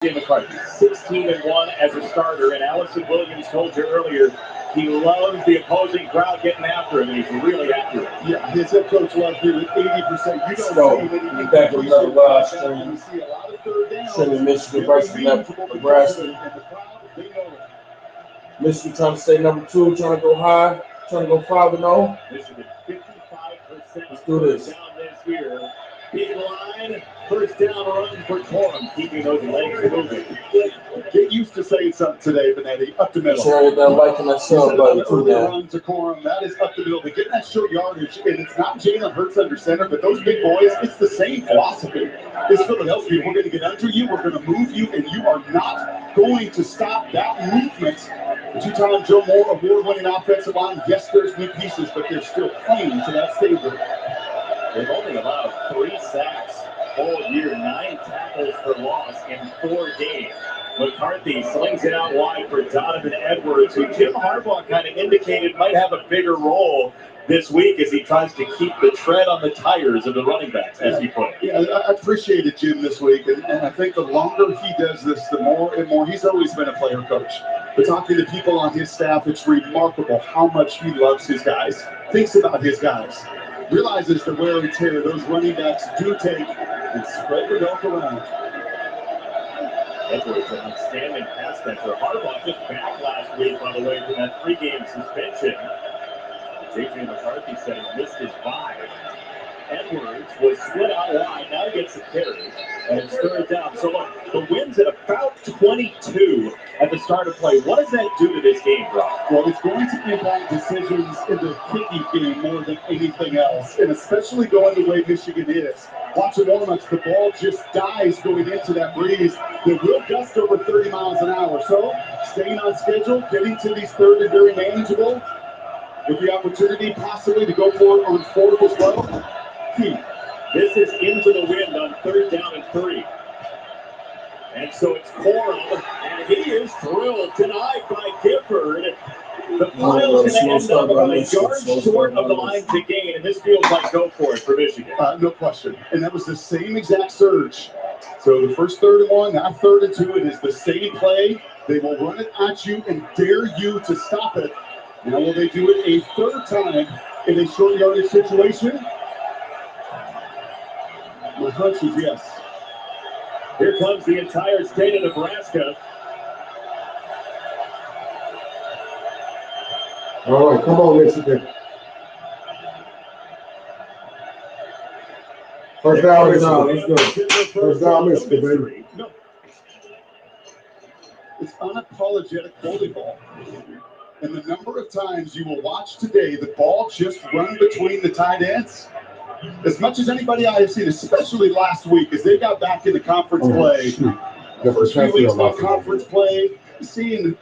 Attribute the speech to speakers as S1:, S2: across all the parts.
S1: McCarthy, 16-1 as a starter, and Allison Williams told you earlier he loves the opposing crowd getting after him, and he's really after it.
S2: Yeah, his head coach left him at 80%. You don't see any
S3: back with another live stream.
S2: You see a lot of third downs.
S3: Sending Michigan versus Nebraska. Michigan trying to stay number 2, trying to go high, trying to go 5-0.
S1: Michigan 55%
S3: Let's do this.
S1: down this year. Big line, first down run for Corum, keeping those legs moving.
S2: Get used to saying something today, Benetti. Up the middle.
S3: Share that like and that sub button too, man.
S2: Run to Corum, that is up the middle. They get that short yardage, and it's not Jalen Hurts under center, but those big boys, it's the same philosophy. It's Philadelphia. We're going to get under you, we're going to move you, and you are not going to stop that movement. The two-time Joe Moore award-winning offensive line. Yes, there's new pieces, but they're still playing to that stable.
S1: They've only allowed 3 sacks all year, 9 tackles for loss in 4 games. McCarthy slings it out wide for Donovan Edwards, who Jim Harbaugh kind of indicated might have a bigger role this week as he tries to keep the tread on the tires of the running backs, as he put it.
S2: Yeah, I appreciated Jim this week, and I think the longer he does this, the more and more. He's always been a player coach. But talking to people on his staff, it's remarkable how much he loves his guys, thinks about his guys, realizes the wear and tear those running backs do take, and spread the wealth around.
S1: Edwards, an outstanding pass catcher. Harbaugh just back last week, by the way, from that 3-game suspension. J.J. McCarthy said he missed his bye. Edwards was split out wide. Now he gets the carry, and it's third down. So look, the wind's at about 22 at the start of play. What does that do to this game, Rob?
S2: Well, it's going to impact decisions in the kicking game more than anything else, and especially going the way Michigan is. Watch the warm-ups. The ball just dies going into that breeze. They will gust over 30 miles an hour. So staying on schedule, getting to these third and very manageable, with the opportunity possibly to go for it on 4th as well. Key.
S1: This is into the wind on 3rd down and 3. And so it's Corum, and he is thrilled, denied by Gifford. The pile's going to end up about a yard short of the line to gain, and this feels like go for it for Michigan.
S2: No question. And that was the same exact surge. So the first 3rd and 1, now 3rd and 2, it is the same play. They will run it at you and dare you to stop it. Now will they do it a 3rd time in a short yardage situation? My hunch is yes.
S1: Here comes the entire state of Nebraska.
S3: All right, come on, Michigan. First down, let's go. First down, Michigan, baby.
S2: No. It's unapologetic volleyball. And the number of times you will watch today the ball just run between the tight ends, as much as anybody I have seen, especially last week, as they got back into conference play. The first few weeks of conference play, seeing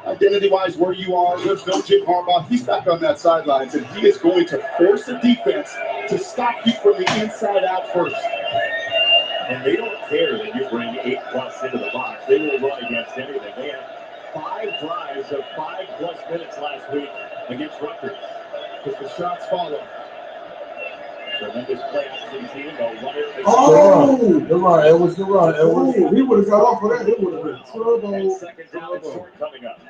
S2: identity-wise where you are. There's no Jim Harbaugh. He's back on that sidelines, and he is going to force the defense to stop you from the inside out first.
S1: And they don't care that you bring 8+ into the box. They will run against anything. They had 5 drives of 5+ minutes last week against Rutgers.
S2: Because the shots follow.
S1: Tremendous play action team. They'll run it.
S3: The run. It was the run. He would have got off of that. It would have been turbo.
S1: And 2nd down and short coming up.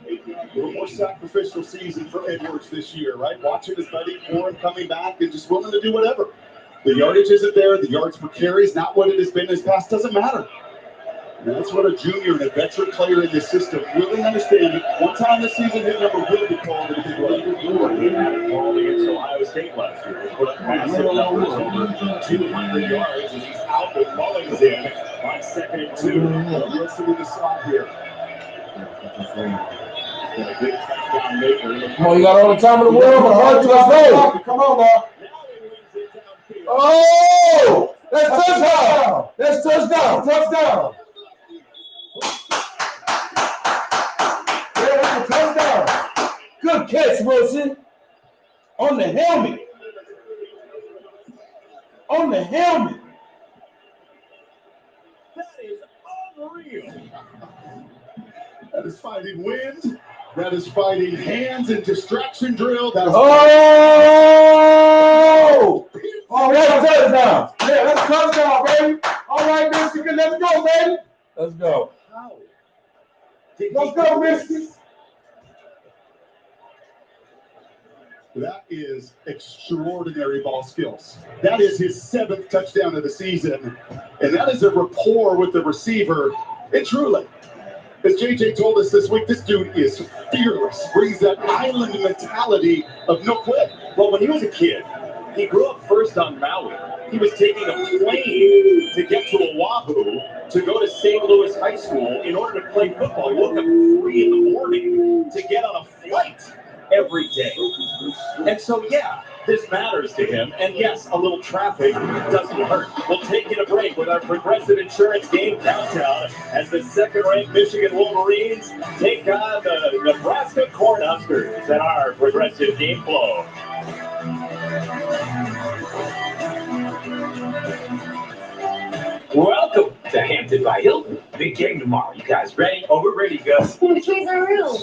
S2: A little more sacrificial season for Edwards this year, right? Watching his buddy Corum coming back and just willing to do whatever. The yardage isn't there. The yards per carry is not what it has been in his past. Doesn't matter. And that's what a junior and a veteran player in this system really understand. One time this season, his number will be called in a big way.
S1: He had it all against Ohio State last year. He put up massive numbers, over 200 yards, as he's out with Mullins in on 2nd and 2.
S2: Listen to the side here.
S1: Been a good touchdown maker.
S3: Come on, you got all the time in the world, but hard to go. Come on, now. Oh! That's touchdown! That's touchdown! Touchdown! Yeah, that's a touchdown. Good catch, Wilson. On the helmet. On the helmet.
S1: That is unreal.
S2: That is fighting wind. That is fighting hands and distraction drill. That is
S3: Oh, that's touchdown. Yeah, that's touchdown, baby. All right, Michigan, let's go, baby. Let's go.
S2: How?
S3: Let's go, Michigan.
S2: That is extraordinary ball skills. That is his 7th touchdown of the season. And that is a rapport with the receiver. And truly, as JJ told us this week, this dude is fearless. Brings that island mentality of no quit.
S1: Well, when he was a kid, he grew up first on Maui. He was taking a plane to get to Oahu to go to St. Louis High School in order to play football. He woke up 3 in the morning to get on a flight every day. And so, yeah, this matters to him. And yes, a little traffic doesn't hurt. We'll take you to break with our Progressive Insurance game countdown as the 2nd-ranked Michigan Wolverines take on the Nebraska Cornhuskers at our Progressive Game Flow.
S4: Welcome to Hampton by Hilton. Big game tomorrow. You guys ready?
S1: Oh, we're ready, Gus.
S5: Which way's our room?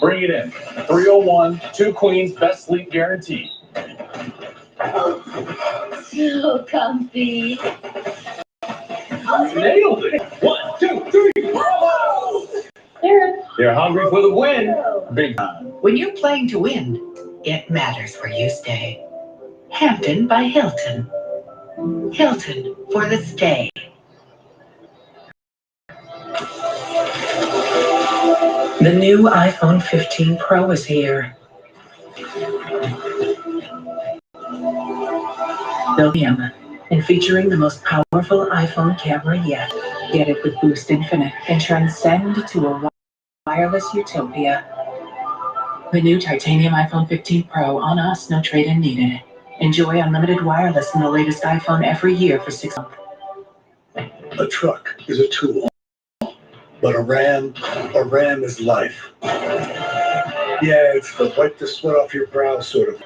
S4: Bring it in. 301, 2 queens, best sleep guarantee.
S5: So comfy.
S4: Nailed it. 1, 2, 3. Bravo! They're hungry for the win. Big time.
S6: When you're playing to win, it matters where you stay. Hampton by Hilton. Hilton for the stay. The new iPhone 15 Pro is here. Lithium, and featuring the most powerful iPhone camera yet. Get it with Boost Infinite and transcend to a wireless utopia. The new titanium iPhone 15 Pro, on us, no trade-in needed. Enjoy unlimited wireless in the latest iPhone every year for 6 months.
S7: A truck is a tool, but a ram is life. Yeah, it's the wipe the sweat off your brow sort of,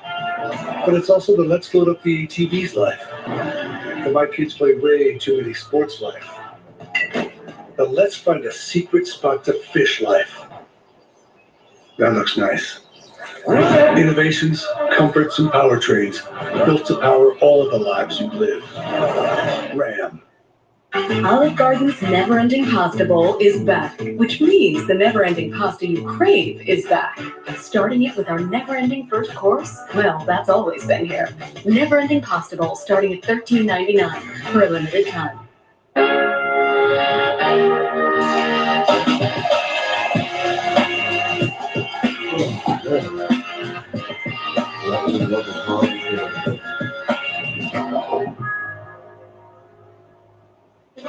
S7: but it's also the let's load up the ATV's life. And my kids play way too many sports life. But let's find a secret spot to fish life. That looks nice. Innovations, comforts, and powertrains built to power all of the lives you live. Ram.
S8: Olive Garden's Never-Ending Pasta Bowl is back, which means the never-ending pasta you crave is back. Starting it with our never-ending first course? Well, that's always been here. Never-Ending Pasta Bowl starting at $13.99 for a limited time.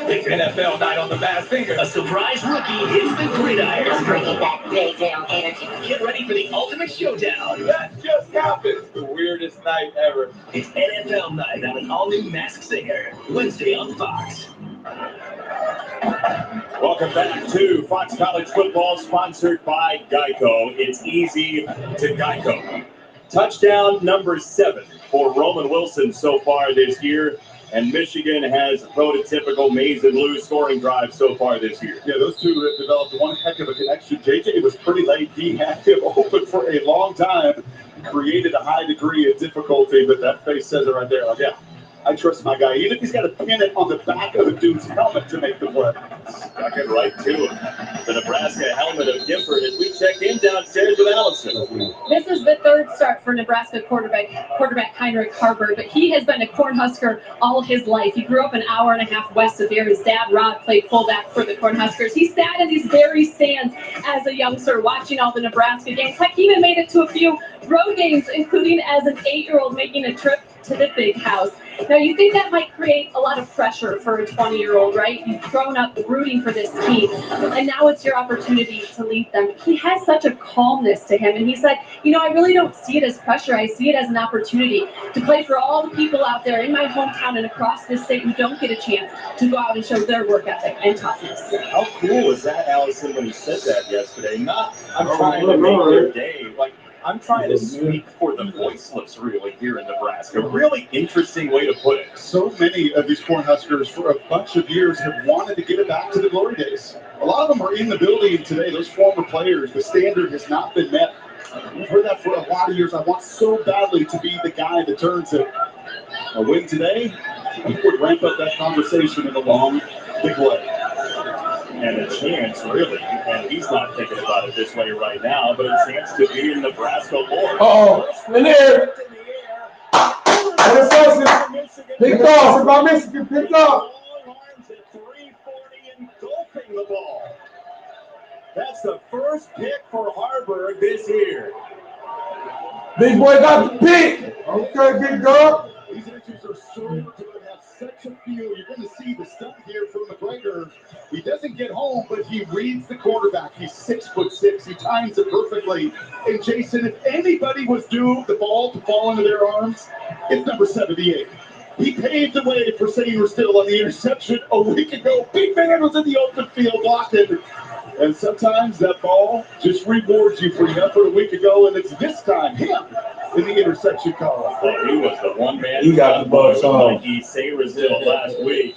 S4: It's NFL night on the Bass Finger.
S1: A surprise rookie hits the gridiron.
S5: Bringing that lay down energy.
S1: Get ready for the ultimate showdown.
S4: That just happened. The weirdest night ever.
S1: It's NFL night on an all-new Masked Singer. Wednesday on Fox. Welcome back to Fox College Football, sponsored by Geico. It's easy to Geico. Touchdown number 7 for Roman Wilson so far this year. And Michigan has a prototypical Maze and Lou scoring drive so far this year.
S2: Yeah, those two have developed one heck of a connection. JJ was pretty late. He had him open for a long time. Created a high degree of difficulty, but that face says it right there. Like, yeah, I trust my guy. Even if he's got to pin it on the back of the dude's helmet to make the play.
S1: Stuck it right to him. The Nebraska helmet of Gifford as we check in downstairs with Allison.
S9: This is the 3rd start for Nebraska quarterback Heinrich Harburg, but he has been a Cornhusker all his life. He grew up an hour and a half west of here. His dad, Rod, played fullback for the Cornhuskers. He sat in these very stands as a youngster watching all the Nebraska games. Heck, he even made it to a few road games, including as an 8-year-old making a trip to the big house. Now, you think that might create a lot of pressure for a 20-year-old, right? You've grown up rooting for this team, and now it's your opportunity to lead them. He has such a calmness to him, and he said, I really don't see it as pressure. I see it as an opportunity to play for all the people out there in my hometown and across this state who don't get a chance to go out and show their work ethic and toughness.
S1: How cool was that, Allison, when he said that yesterday? I'm trying to make their day. I'm trying to speak for the voiceless, really, here in Nebraska. Really interesting way to put it.
S2: So many of these Cornhuskers for a bunch of years have wanted to get it back to the glory days. A lot of them are in the building today, those former players. The standard has not been met. We've heard that for a lot of years. I want so badly to be the guy that turns it. A win today, He would ramp up that conversation in a long, big way.
S1: And a chance, really, and he's not thinking about it this way right now, but a chance to be in Nebraska Lord.
S3: In there. Pick off. It's about Michigan. Pick off.
S1: Long arms at 340 engulfing the ball. That's the first pick for Harburg this year.
S3: Big boy got the pick. Okay, big dog.
S2: These inches are so good, have such a feel. You're going to see the stunt here from McGregor. He doesn't get home, but he reads the quarterback. He's 6'6". He times it perfectly. And Jason, if anybody was due the ball to fall into their arms, it's number 78. He paved the way for Sanger Still on the interception a week ago. Big man was in the open field blocking. And sometimes that ball just rewards you for your effort a week ago, and it's this time him in the interception column.
S1: Well, he was the one man
S3: You got the buzz on.
S1: Mikey Sayerstill last week.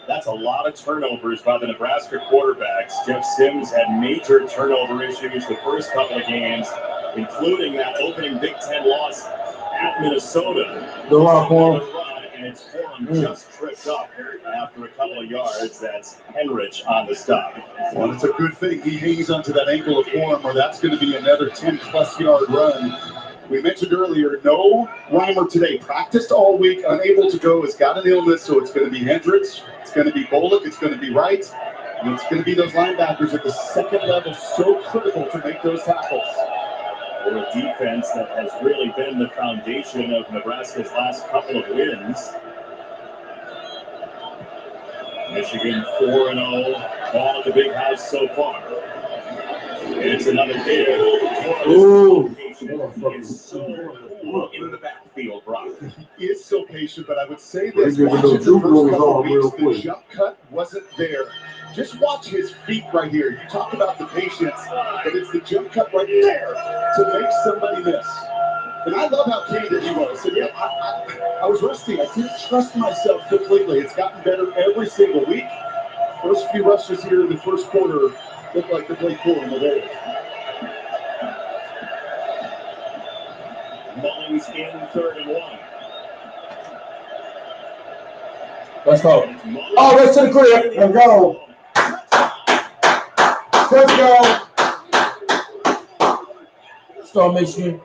S1: That's a lot of turnovers by the Nebraska quarterbacks. Jeff Sims had major turnover issues the first couple of games, including that opening Big Ten loss at Minnesota.
S3: The rock one.
S1: And it's Forum just tripped up after a couple of yards. That's Henrich on the stop.
S2: Well, it's a good thing he hangs onto that ankle of Forum, or that's going to be another 10-plus yard run. We mentioned earlier, no Reimer today. Practiced all week, unable to go, has got an illness, so it's going to be Hendricks, it's going to be Bullock, it's going to be Wright, and it's going to be those linebackers at the second level, so critical to make those tackles.
S1: For a defense that has really been the foundation of Nebraska's last couple of wins. Michigan 4-0, ball at the big house so far. It's another big.
S3: Ooh.
S1: It's so cool in the backfield, Brock.
S2: He is so patient, but I would say this, watching the first couple of weeks, the jump cut wasn't there. Just watch his feet right here. You talk about the patience, but it's the jump cut right there to make somebody miss. And I love how candid he was. So, yeah, I was rusty. I didn't trust myself completely. It's gotten better every single week. First few rushes here in the first quarter look like they played cool in the day.
S1: Mullings in 3rd and 1.
S3: Let's go. Oh, that's to the crib. Let's go. Let's go. Start Michigan.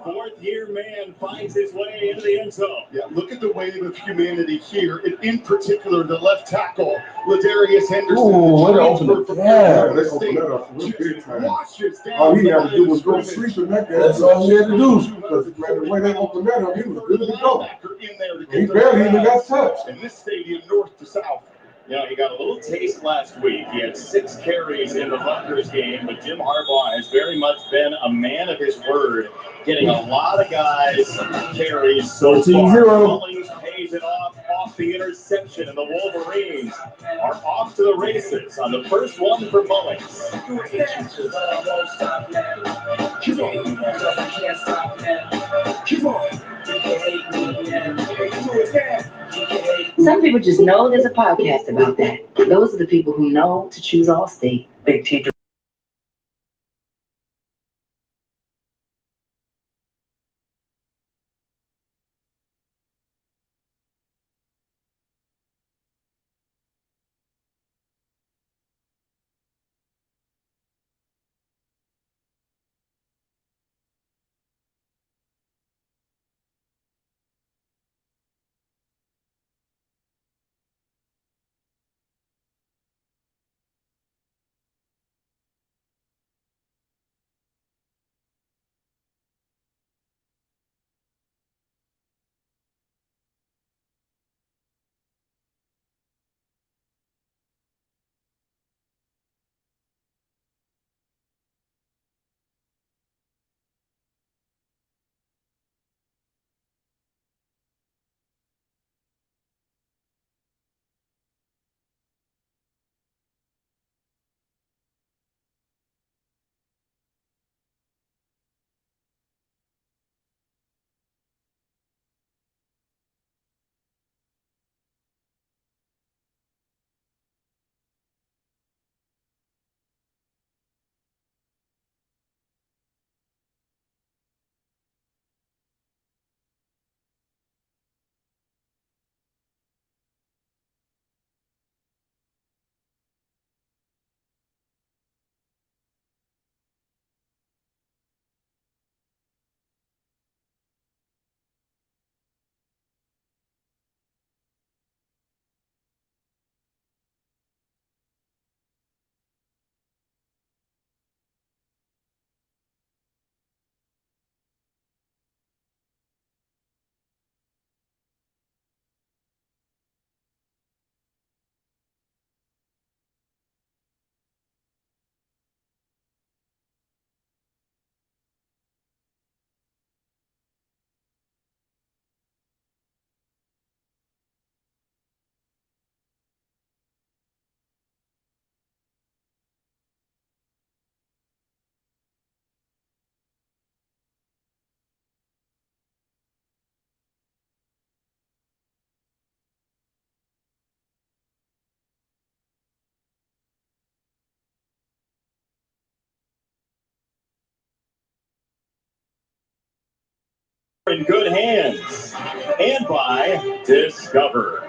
S1: Fourth-year man finds his way into the end zone.
S2: Yeah, look at the wave of humanity here. And in particular, the left tackle, Ladarius Henderson.
S3: Ooh, what an opener. Yeah,
S2: let's open that up. Washes down.
S3: All he had to do was go sleep in that game. That's all he had to do. Because the way they opened that up, he was good to go. He barely even got touched.
S2: In this stadium, north to south.
S1: You know, he got a little taste last week. He had 6 carries in the Rutgers game, but Jim Harbaugh has very much been a man of his word, getting a lot of guys carries so far. Mullings pays it off the interception, and the Wolverines are off to the races on the first one for Mullings.
S6: Some people just know there's a podcast about that. Those are the people who know to choose Allstate. Big T
S1: in good hands and by Discover.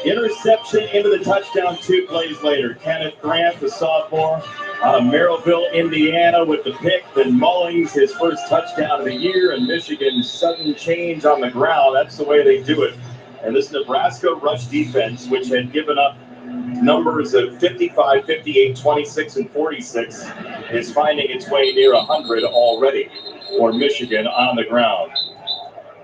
S1: Interception into the touchdown 2 plays later. Kenneth Grant, the sophomore out of Merrillville, Indiana, with the pick. Then Mullings, his first touchdown of the year, and Michigan's sudden change on the ground. That's the way they do it. And this Nebraska rush defense, which had given up numbers of 55, 58, 26, and 46, is finding its way near 100 already for Michigan on the ground.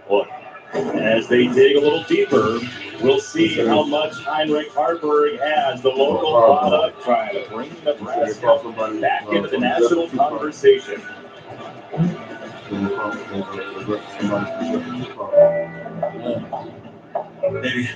S1: Look, as they dig a little deeper, we'll see how much Heinrich Harburg has, the local product, trying to bring Nebraska back into the national conversation.
S7: Maybe.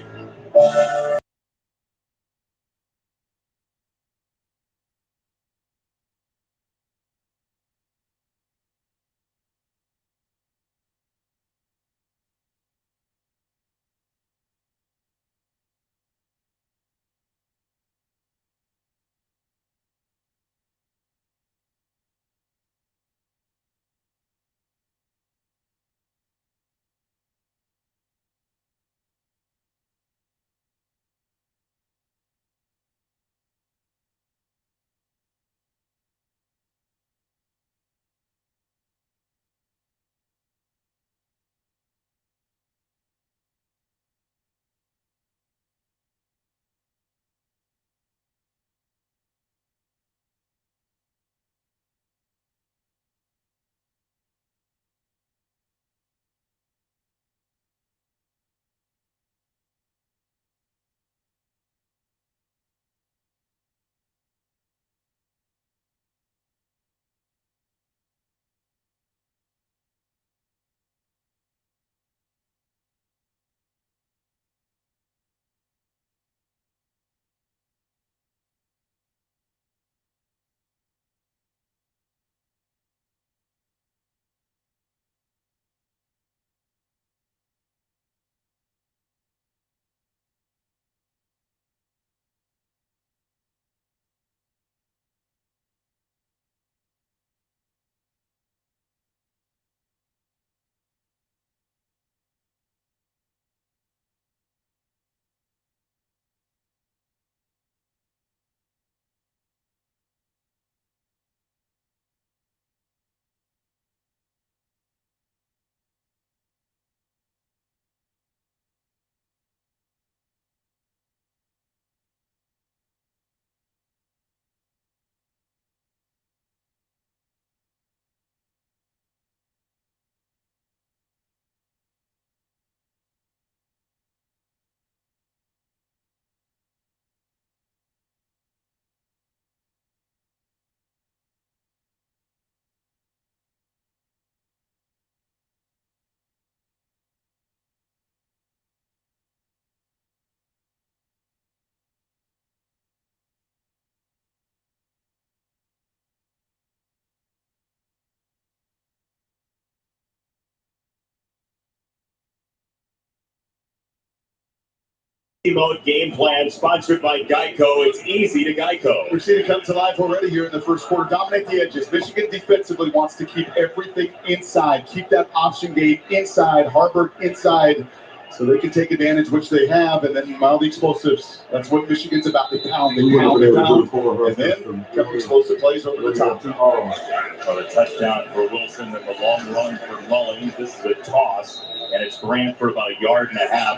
S1: Mode game plan sponsored by Geico. It's easy to Geico.
S2: We've seen it come to life already here in the first quarter. Dominate the edges. Michigan defensively wants to keep everything inside. Keep that option game inside. Harburg inside. So they can take advantage, which they have, and then mount the explosives. That's what Michigan's about. They pound, and then come explosive plays over the top.
S1: So a touchdown for Wilson, and the long run for Mullings. This is a toss, and it's Grant for about 1.5 yards.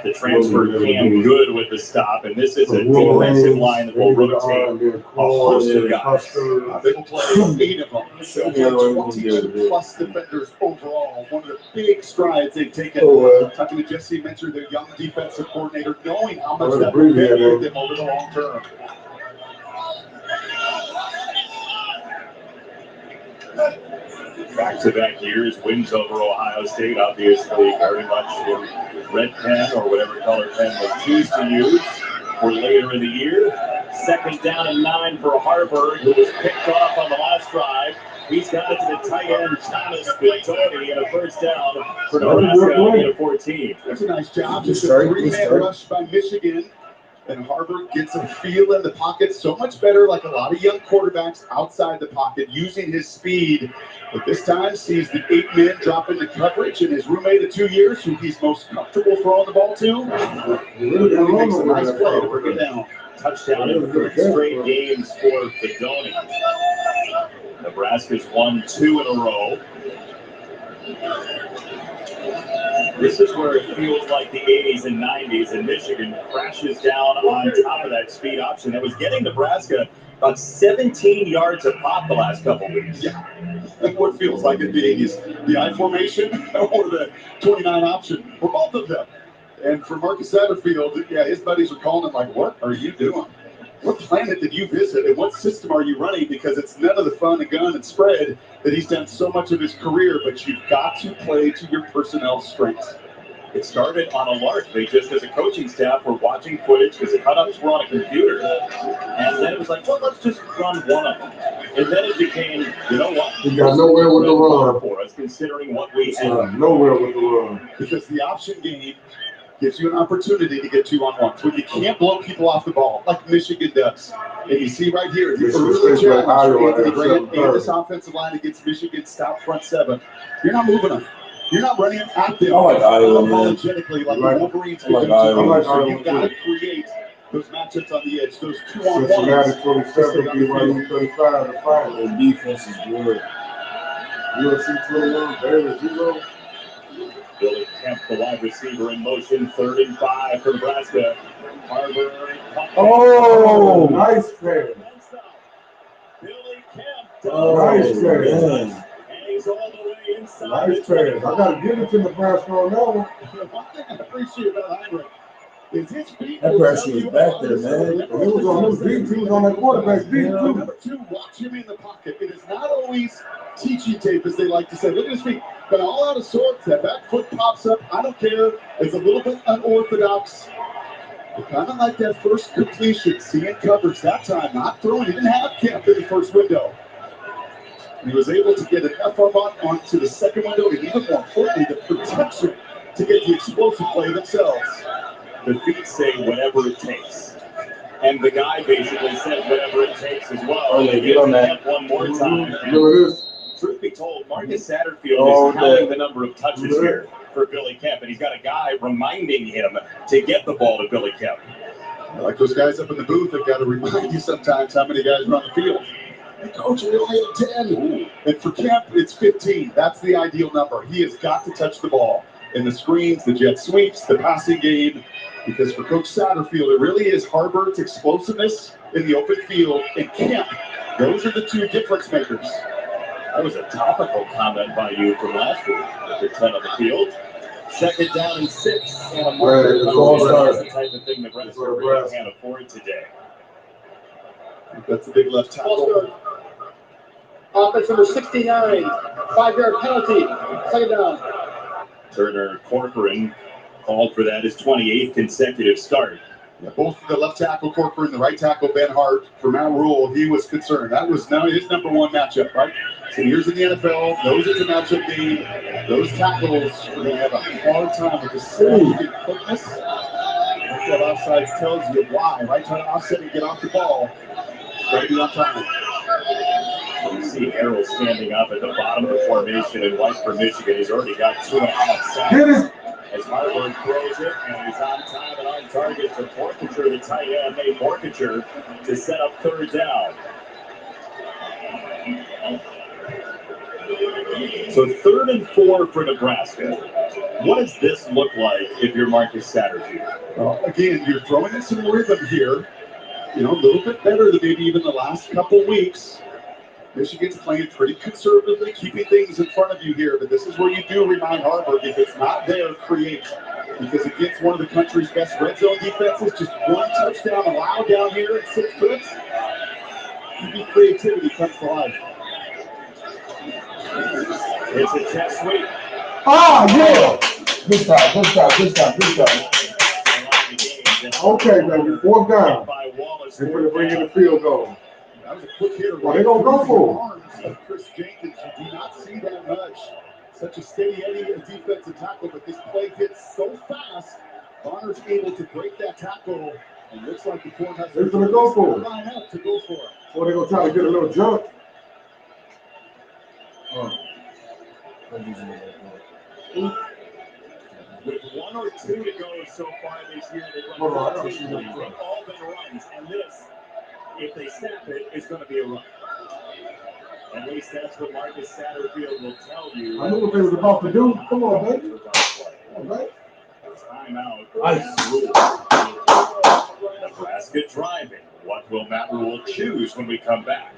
S1: The transfer came good with the stop, and this is a defensive line that will rotate a host of guys.
S2: They will play 8 of them. So 22 plus defenders overall. One of the big strides they've taken. Talking to Jesse Mentor, their young defensive coordinator, knowing how much that will benefit them over the long term.
S1: Back-to-back years, wins over Ohio State, obviously very much in red pen or whatever color pen they choose to use for later in the year. 2nd down and 9 for Harburg, who was picked off on the last drive. He's got it to the tight end, Thomas Bittoni, and a 1st down for Nebraska at 14.
S2: That's a nice job. Just a 3-man rush by Michigan. And Harvard gets a feel in the pocket so much better, like a lot of young quarterbacks outside the pocket, using his speed. But this time sees the 8 men drop into coverage, and his roommate of 2 years, who he's most comfortable throwing the ball to, really makes a nice play to bring it down.
S1: Touchdown in 3 straight games for Fedoni. Nebraska's won 2 in a row. This is where it feels like the 80s and 90s, and Michigan crashes down on top of that speed option that was getting Nebraska about 17 yards a pop the last couple weeks.
S2: Yeah, what feels like in the 80s, the I formation or the 29 option, or both of them. And for Marcus Satterfield, yeah, his buddies are calling him like, what are you doing? What planet did you visit, and what system are you running? Because it's none of the fun and gun and spread that he's done so much of his career, but you've got to play to your personnel strengths.
S1: It started on a lark. They just, as a coaching staff, were watching footage because the cut-ups were on a computer. And then it was like, well, let's just run one of them. And then it became, you know what?
S3: He got nowhere with the run.
S1: For us, considering what we have.
S3: Nowhere with the run.
S2: Because the option game gives you an opportunity to get 2-on-1s when you can't blow people off the ball like Michigan does. And you see right here, the early challenge for Anthony Grant and this offensive line against Michigan's stout front seven. You're not moving them. You're not running at them apologetically like the Wolverines could do. So you've got to create those matchups on the edge, those 2-on-1s.
S3: Cincinnati 27, BYU 35 to 5. Their defense is good. USC 21, Baylor 0.
S1: Billy Kemp, the wide receiver, in motion. 3rd and 5 for Nebraska. Harvard.
S3: Oh, nice pass.
S1: Billy Kemp.
S3: Nice pass.
S1: And he's all the way inside.
S3: Nice pass. I got to give it to Nebraska on that one.
S2: One thing I appreciate about Heinrich is his feet.
S10: That person was back there, man.
S3: He was on his feet. He was on that quarterback's feet, too.
S2: Number 2, watch him in the pocket. It is not always teaching tape, as they like to say. Look at his feet. But all out of sorts. That back foot pops up. I don't care. It's a little bit unorthodox. But kind of like that first completion. Seeing coverage that time. Not throwing. He didn't have Kemp in the first window. And he was able to get enough up onto the second window. And even more importantly, the protection to get the explosive play themselves.
S1: The feet say whatever it takes. And the guy basically said whatever it takes as well.
S10: Oh, yeah, get on that.
S1: One more time.
S3: Look at this.
S1: Truth be told, Marcus Satterfield is counting the number of touches here for Billy Kemp, and he's got a guy reminding him to get the ball to Billy Kemp.
S2: Like those guys up in the booth have got to remind you sometimes how many guys are on the field. Hey, coach, we only have 10. And for Kemp, it's 15. That's the ideal number. He has got to touch the ball. In the screens, the jet sweeps, the passing game. Because for Coach Satterfield, it really is Harvard's explosiveness in the open field and Kemp. Those are the 2 difference makers.
S1: That was a topical comment by you from last week. The 10 on the field. 2nd down and 6. And a marker. That's the type of thing Nebraska really can't afford today.
S2: That's the big left tackle.
S11: Offense number 69. 5-yard penalty. 2nd down.
S1: Turner Corcoran called for that his 28th consecutive start.
S2: Yeah, both the left tackle Corcoran, the right tackle Ben Hart. For Matt Rule, he was concerned. That was now his number 1 matchup, right? So years in the NFL, those is a matchup game. Those tackles are going to have a hard time with the significant quickness. That's what offsides tells you why. Right, trying to offset and get off the ball. Got to be on time.
S1: You see Harrell standing up at the bottom of the formation in white for Michigan. He's already got 2.5 sacks. As Harvard throws it, and he's on time and on target for Porkature, the tight end, made Porkature to set up 3rd down. So 3rd and 4 for Nebraska. What does this look like if you're Marcus Satterfield?
S2: Well, again, you're throwing in some rhythm here. You know, a little bit better than maybe even the last couple weeks. Michigan's playing pretty conservatively, keeping things in front of you here, but this is where you do remind Harvard, if it's not there, create. Because against one of the country's best red zone defenses, just 1 touchdown allowed down here at 6 minutes, maybe creativity comes to life.
S1: It's a jet sweep.
S3: Ah, yeah! Good job. Okay, baby, 4th down. They're going to bring in the field goal.
S2: That was a quick hitter.
S3: Well, they're going to go for
S2: it. Chris Jenkins, you do not see that much. Such a steady Eddie defensive tackle, but this play hits so fast. Bonner's able to break that tackle It looks like the Cornhuskers
S3: they're gonna go for it.
S2: Line up to go for it.
S3: Or they're gonna try to get a little jump.
S1: With 1 or 2 to go so far this year, they've
S3: Hold on, I gotta
S1: 14
S3: see that
S1: leads.
S3: play.
S1: They've all been runs, and this, if they snap it, is going to be a run. At least that's what Marcus Satterfield will tell you.
S3: I knew what they was about to do. Come on, baby. Come on, baby.
S1: Timeout.
S10: Nice.
S1: Nebraska driving. What will Matt Rule choose when we come back?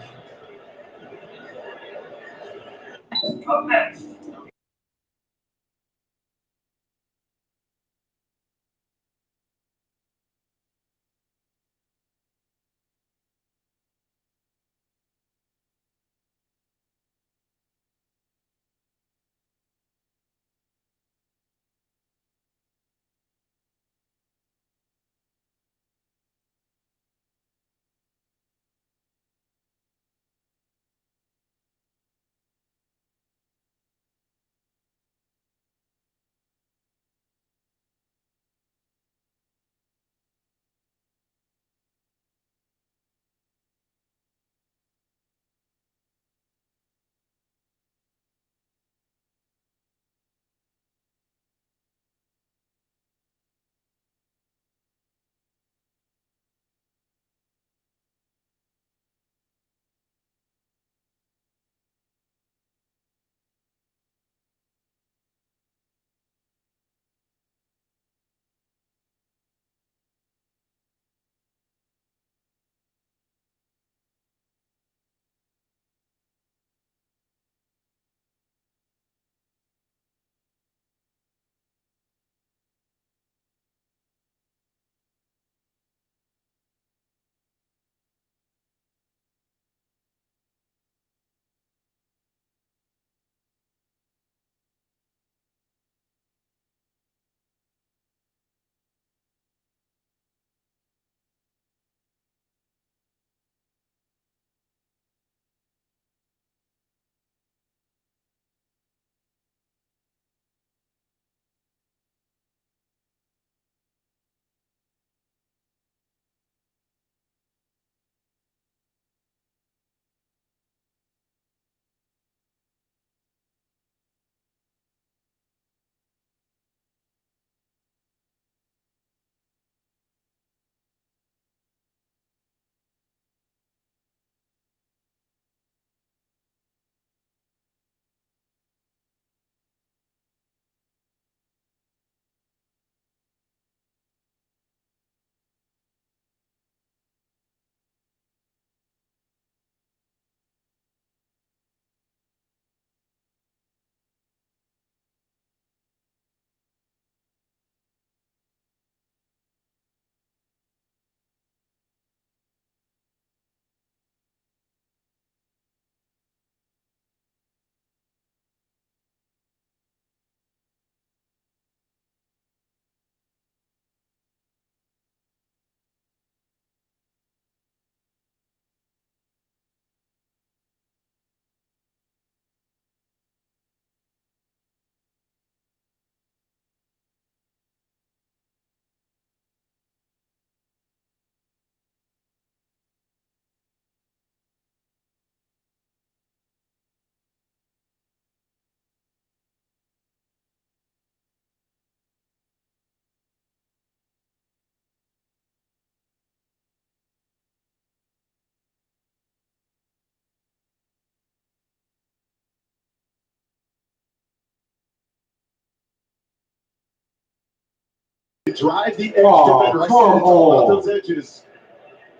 S2: Drive the edge
S3: Oh,
S2: defender. I
S3: come
S2: said it's all about
S3: on.
S2: those edges.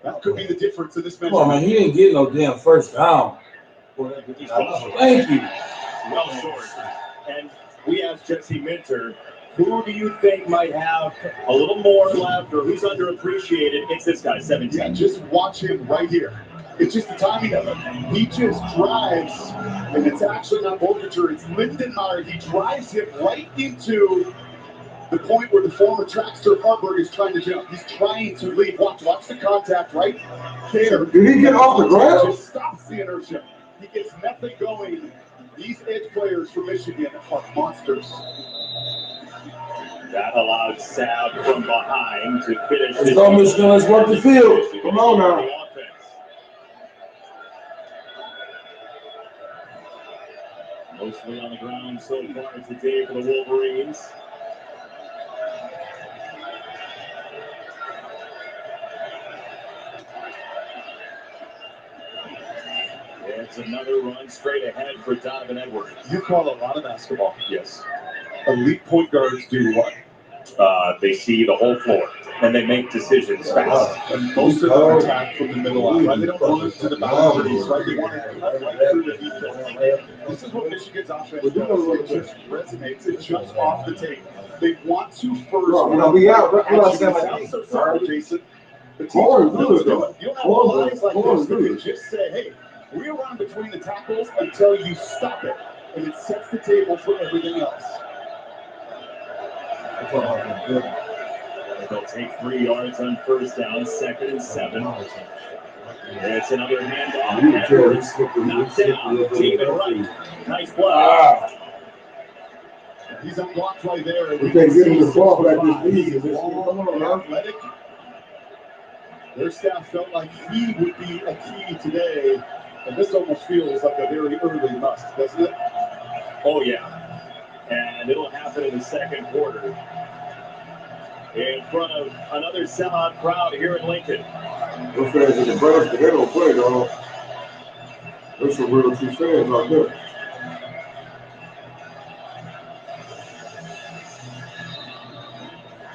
S2: That could be the difference in this match.
S10: Come on, man. He didn't get no damn first down. Thank you.
S1: Well short. And we asked Jesse Minter, who do you think might have a little more left or who's underappreciated? It's this guy, 17.
S2: Yeah, just watch him right here. It's just the timing of it. He just drives, and it's actually not Bolger, it's Lindenmeyer. He drives him right into the point where the former trackster Harburg is trying to jump. He's trying to leave. Watch the contact right there.
S3: Did he get off the ground?
S2: Just stops the inertia. He gets nothing going. These edge players from Michigan are monsters.
S1: That allowed Saab from behind to finish.
S10: Let's go, Michigan. Let's work the field. Come on now.
S1: Mostly on the ground so far today for the Wolverines. It's another run straight ahead for Donovan Edwards.
S2: You call a lot of basketball.
S1: Yes.
S2: Elite point guards do what?
S1: They see the whole floor and they make decisions fast.
S2: And most of them attack from the middle out, right? They don't run to the boundaries, right? They want to cut right through the defense. This is what Michigan's offense does. It just resonates. It jumps off the tape. They want to first.
S3: We out.
S2: So sorry, Jason. The team will do it. You don't have lines like this. They can just say, hey, we run between the tackles until you stop it. And it sets the table for everything else.
S1: They'll take 3 yards on first down, 2nd and 7. It's another handoff. Edwards knocked down. David Wright. Nice play.
S2: He's unblocked right there.
S3: We can't get him the ball like this easy.
S2: Athletic. Their staff felt like he would be a key today. And this almost feels like a very early must, doesn't it?
S1: Oh, yeah. And it'll happen in the second quarter. In front of another sellout crowd here in Lincoln.
S3: Those fans in Nebraska, they don't play, dog. There's some real true fans out there.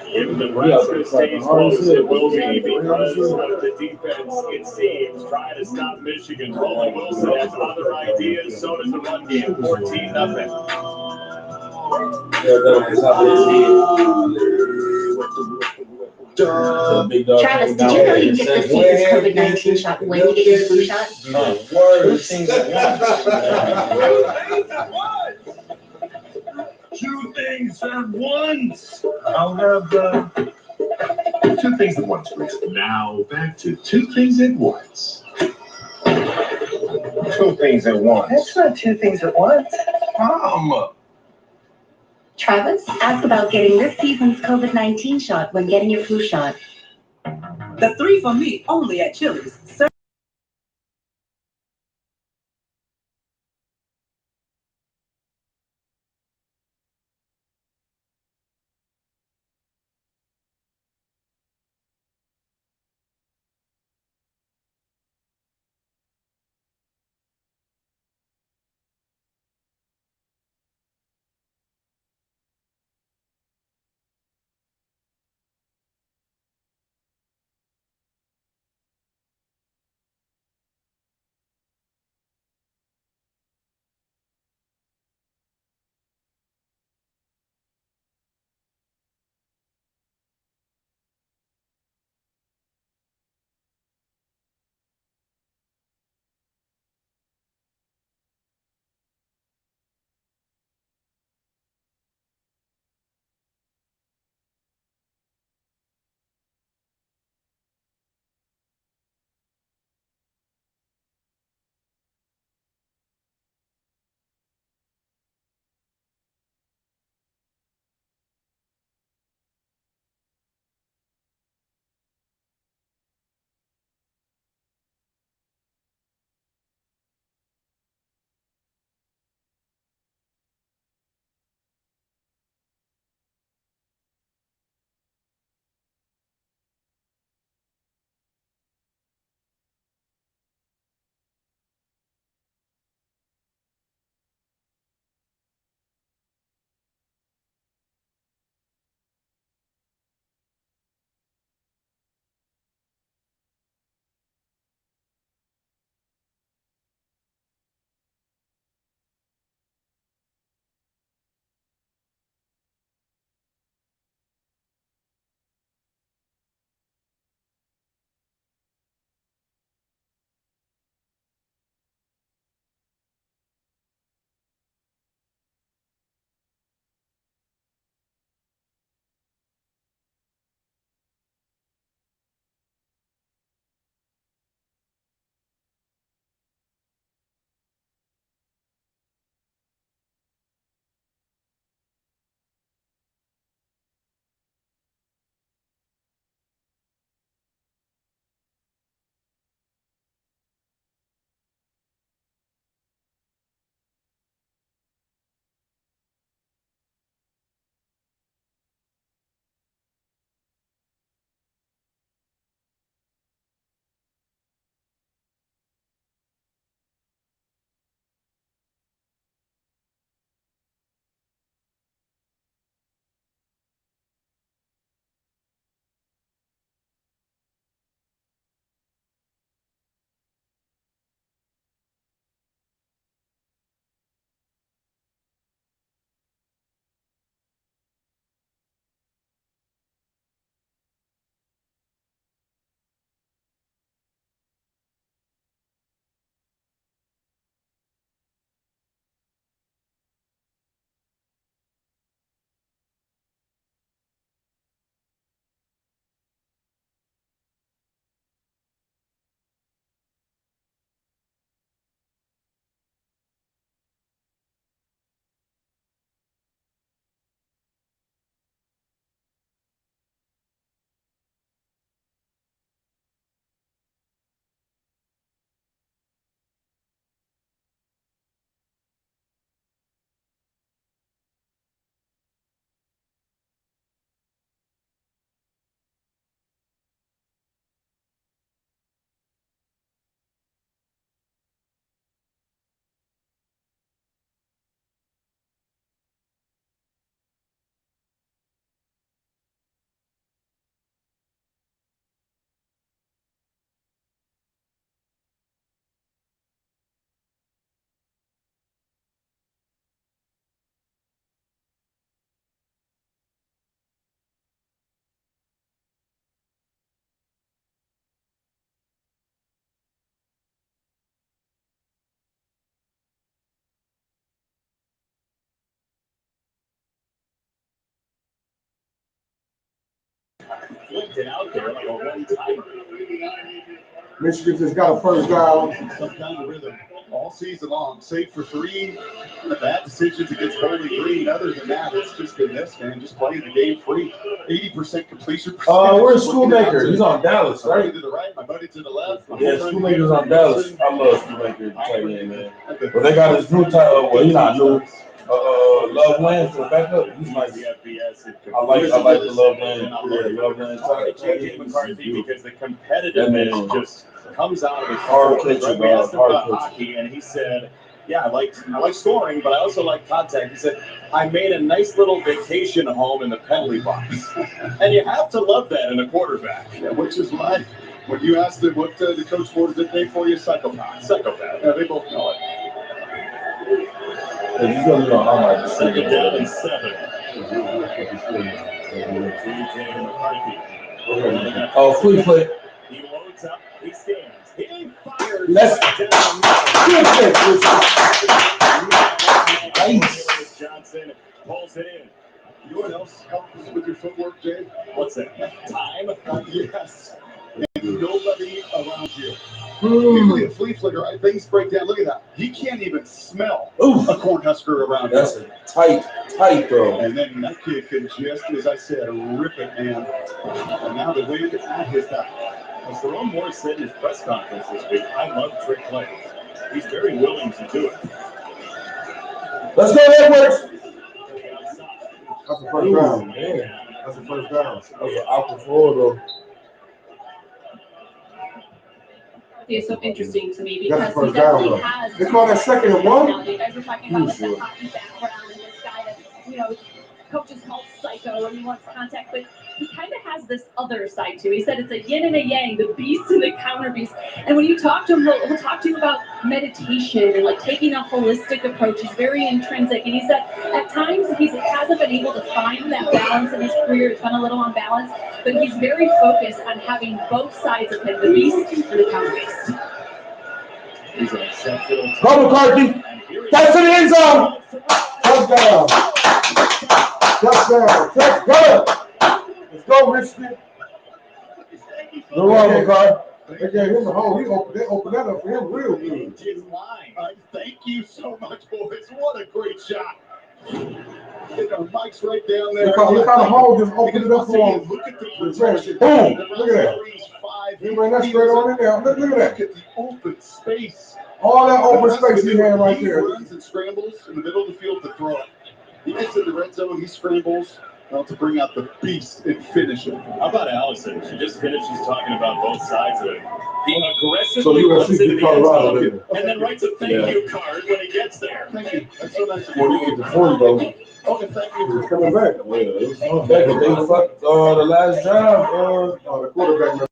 S1: If Nebraska stays close, it will be because of the defense, it seems, trying to stop Michigan. Roland Wilson has other ideas, so does the run game. 14-0.
S5: Travis, did you know you get the season's COVID-19 shot when you get your flu shot?
S4: Two things at once. I'll have two things at once, please. Now back to two things at once. Two things at once.
S12: That's not two things at once.
S5: Travis, ask about getting this season's COVID-19 shot when getting your flu shot.
S12: The 3 for me, only at Chili's.
S1: flipped it out there like a one-timer.
S3: Michigan just got a first down.
S2: Some kind of rhythm all season long, save for 3 bad decisions against Bowling Green. Other than that, it's just been this, man, just playing the game free. 80% completion percentage.
S10: Where's Schoolmaker? He's on Dallas,
S2: My buddy
S10: right?
S2: to the right, my buddy to the left.
S10: Yeah, Schoolmaker's on Dallas. I love Schoolmaker, tight end, man. But they got his new tight end. Well, he's not new. Love Land for the backup. He's nice. I like the Love Land. Yeah, Love Land tight
S1: JJ McCarthy because the competitiveness just comes out of his
S10: hard
S1: forward.
S10: catcher,
S1: We asked him
S10: hard
S1: about
S10: catcher.
S1: hockey, and he said, "Yeah, I like scoring, but I also like contact." He said, "I made a nice little vacation home in the penalty box," and you have to love that in a quarterback.
S2: Yeah, which is why when you asked him what the coach board did they for you, psychopath.
S1: Psychopath.
S2: Yeah, they both know it.
S10: Yeah, he's gonna know how much.
S1: Second down and 7. JJ McCarthy.
S10: Oh, flea flip.
S1: He loads up. He stands. He fires.
S10: Let's
S1: down.
S10: Nice.
S1: Johnson pulls it in.
S2: You know what else helps with your footwork, Jay?
S1: What's that? Time?
S2: Yes. Nobody around you. Usually a flea flicker, right? Things break down. Look at that. He can't even smell a Cornhusker around
S10: That's
S2: him.
S10: a tight throw.
S2: And then that kid can just, as I said, rip it, man. And now the wind at his back.
S1: As Jerome Moore said in his press conference this week, I love trick plays. He's very willing to do it.
S10: Let's go, Edwards.
S3: That's the first down.
S10: Man.
S3: That's the first down.
S10: That was an awkward throw, though.
S9: It's so interesting to me
S3: That's
S9: because
S3: the
S9: he
S3: first down,
S9: definitely
S3: though.
S9: has.
S3: They call that second and one?
S9: Now, you guys were talking about like the hockey background and this guy that, coaches call psycho and he wants contact, but he kind of has this other side too. He said it's a yin and a yang, the beast and the counter beast. And when you talk to him, he'll talk to you about meditation and like taking a holistic approach. He's very intrinsic, and he said at times he hasn't been able to find that balance in his career. It's been a little unbalanced, but he's very focused on having both sides of him, the beast and the counter beast.
S1: He's an exceptional.
S10: Go, McCarthy. That's in the end zone.
S3: Touchdown. Touchdown. Touchdown. Let's go, Richmond.
S10: Go on, McCarthy.
S3: They gave him a hole. They opened that up for him real good.
S2: Thank you so much, boys. What a great shot. Get our mics right down there.
S3: They found a hole, just opened it up for him.
S2: Look at the protection.
S3: Boom. Look at that. He ran that straight on in there. Look at that.
S2: Look at the open space.
S3: All that open space he had right there.
S2: He runs and scrambles in the middle of the field to throw it. He gets in the red zone. He scrambles to bring out the beast and finish it.
S1: How about Allison? She just finished. She's talking about both sides of it. He
S3: So
S1: aggressively
S3: you
S1: runs into the end
S3: Colorado,
S1: zone and then writes a thank you card when he gets there.
S2: Thank you. That's so nice of
S10: Well,
S2: you.
S10: you get the 40, though.
S2: Okay, thank you.
S3: He's coming back.
S10: Yeah, it was coming back, but they fucked the last drive.
S3: The quarterback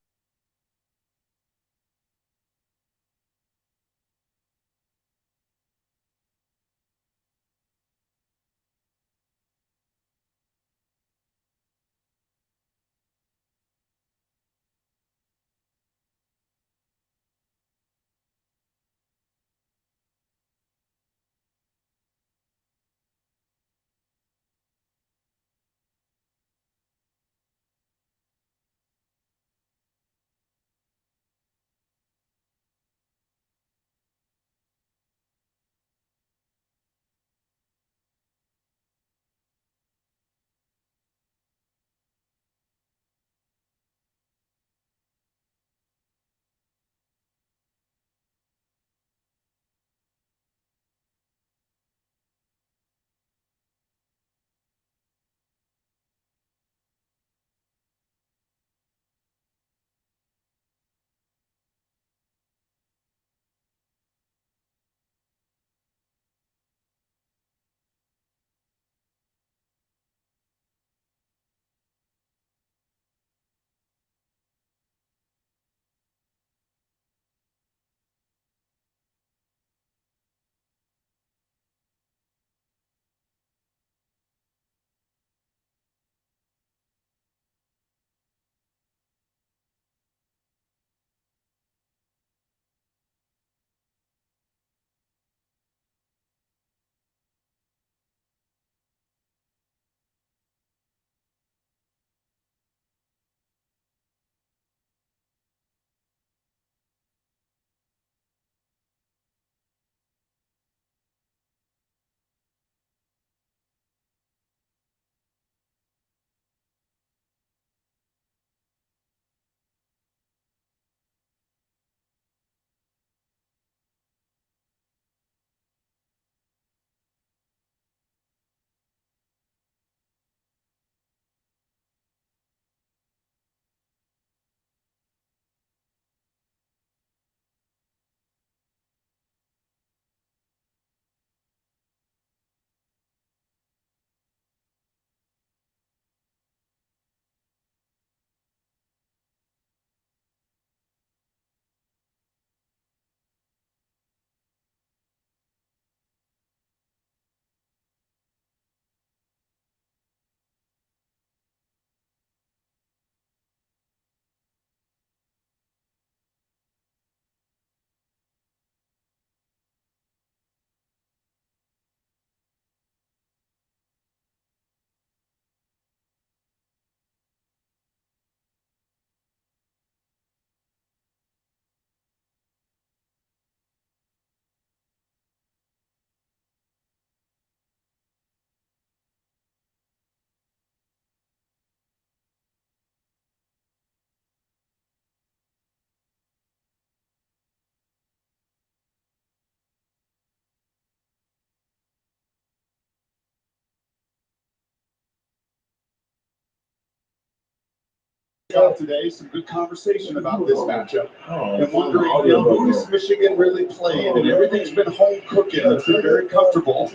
S2: today, some good conversation about this matchup.
S10: Oh,
S2: And wondering, who does Michigan really play? And everything's been home cooking. It's been very comfortable.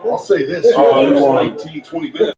S2: I'll say this,
S10: Oh, you want-
S2: 19, 20 minutes.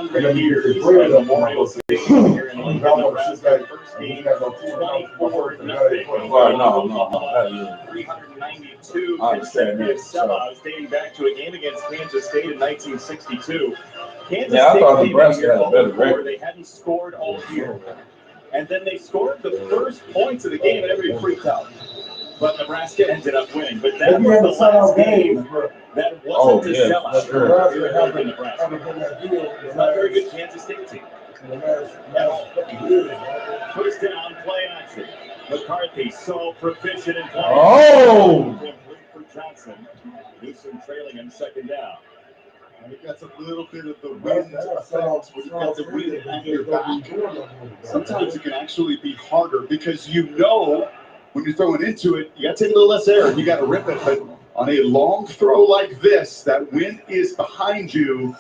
S1: 100 years at Memorial Stadium here in Lincoln, Nebraska. First game, 24-0.
S10: No.
S1: 392 consecutive sellouts dating back to a game against Kansas State in 1962. Kansas State
S10: I thought
S1: came
S10: Nebraska
S1: in
S10: had a better
S1: here 0-4.
S10: record.
S1: They hadn't scored all year. And then they scored the first points of the game, and everybody freaked out. But Nebraska ended up winning. But that was the last game that wasn't a sellout. Sure. Nebraska. It's not a very good Kansas State team. First down, play action. McCarthy so proficient in play.
S10: Oh!
S1: Complete for Johnson. Newsom trailing him, second down.
S2: I think that's a little bit of the wind effect when you've got the wind at your back. Sometimes it can actually be harder because you know when you're throwing into it, you got to take a little less air and you got to rip it. But on a long throw like this, that wind is behind you.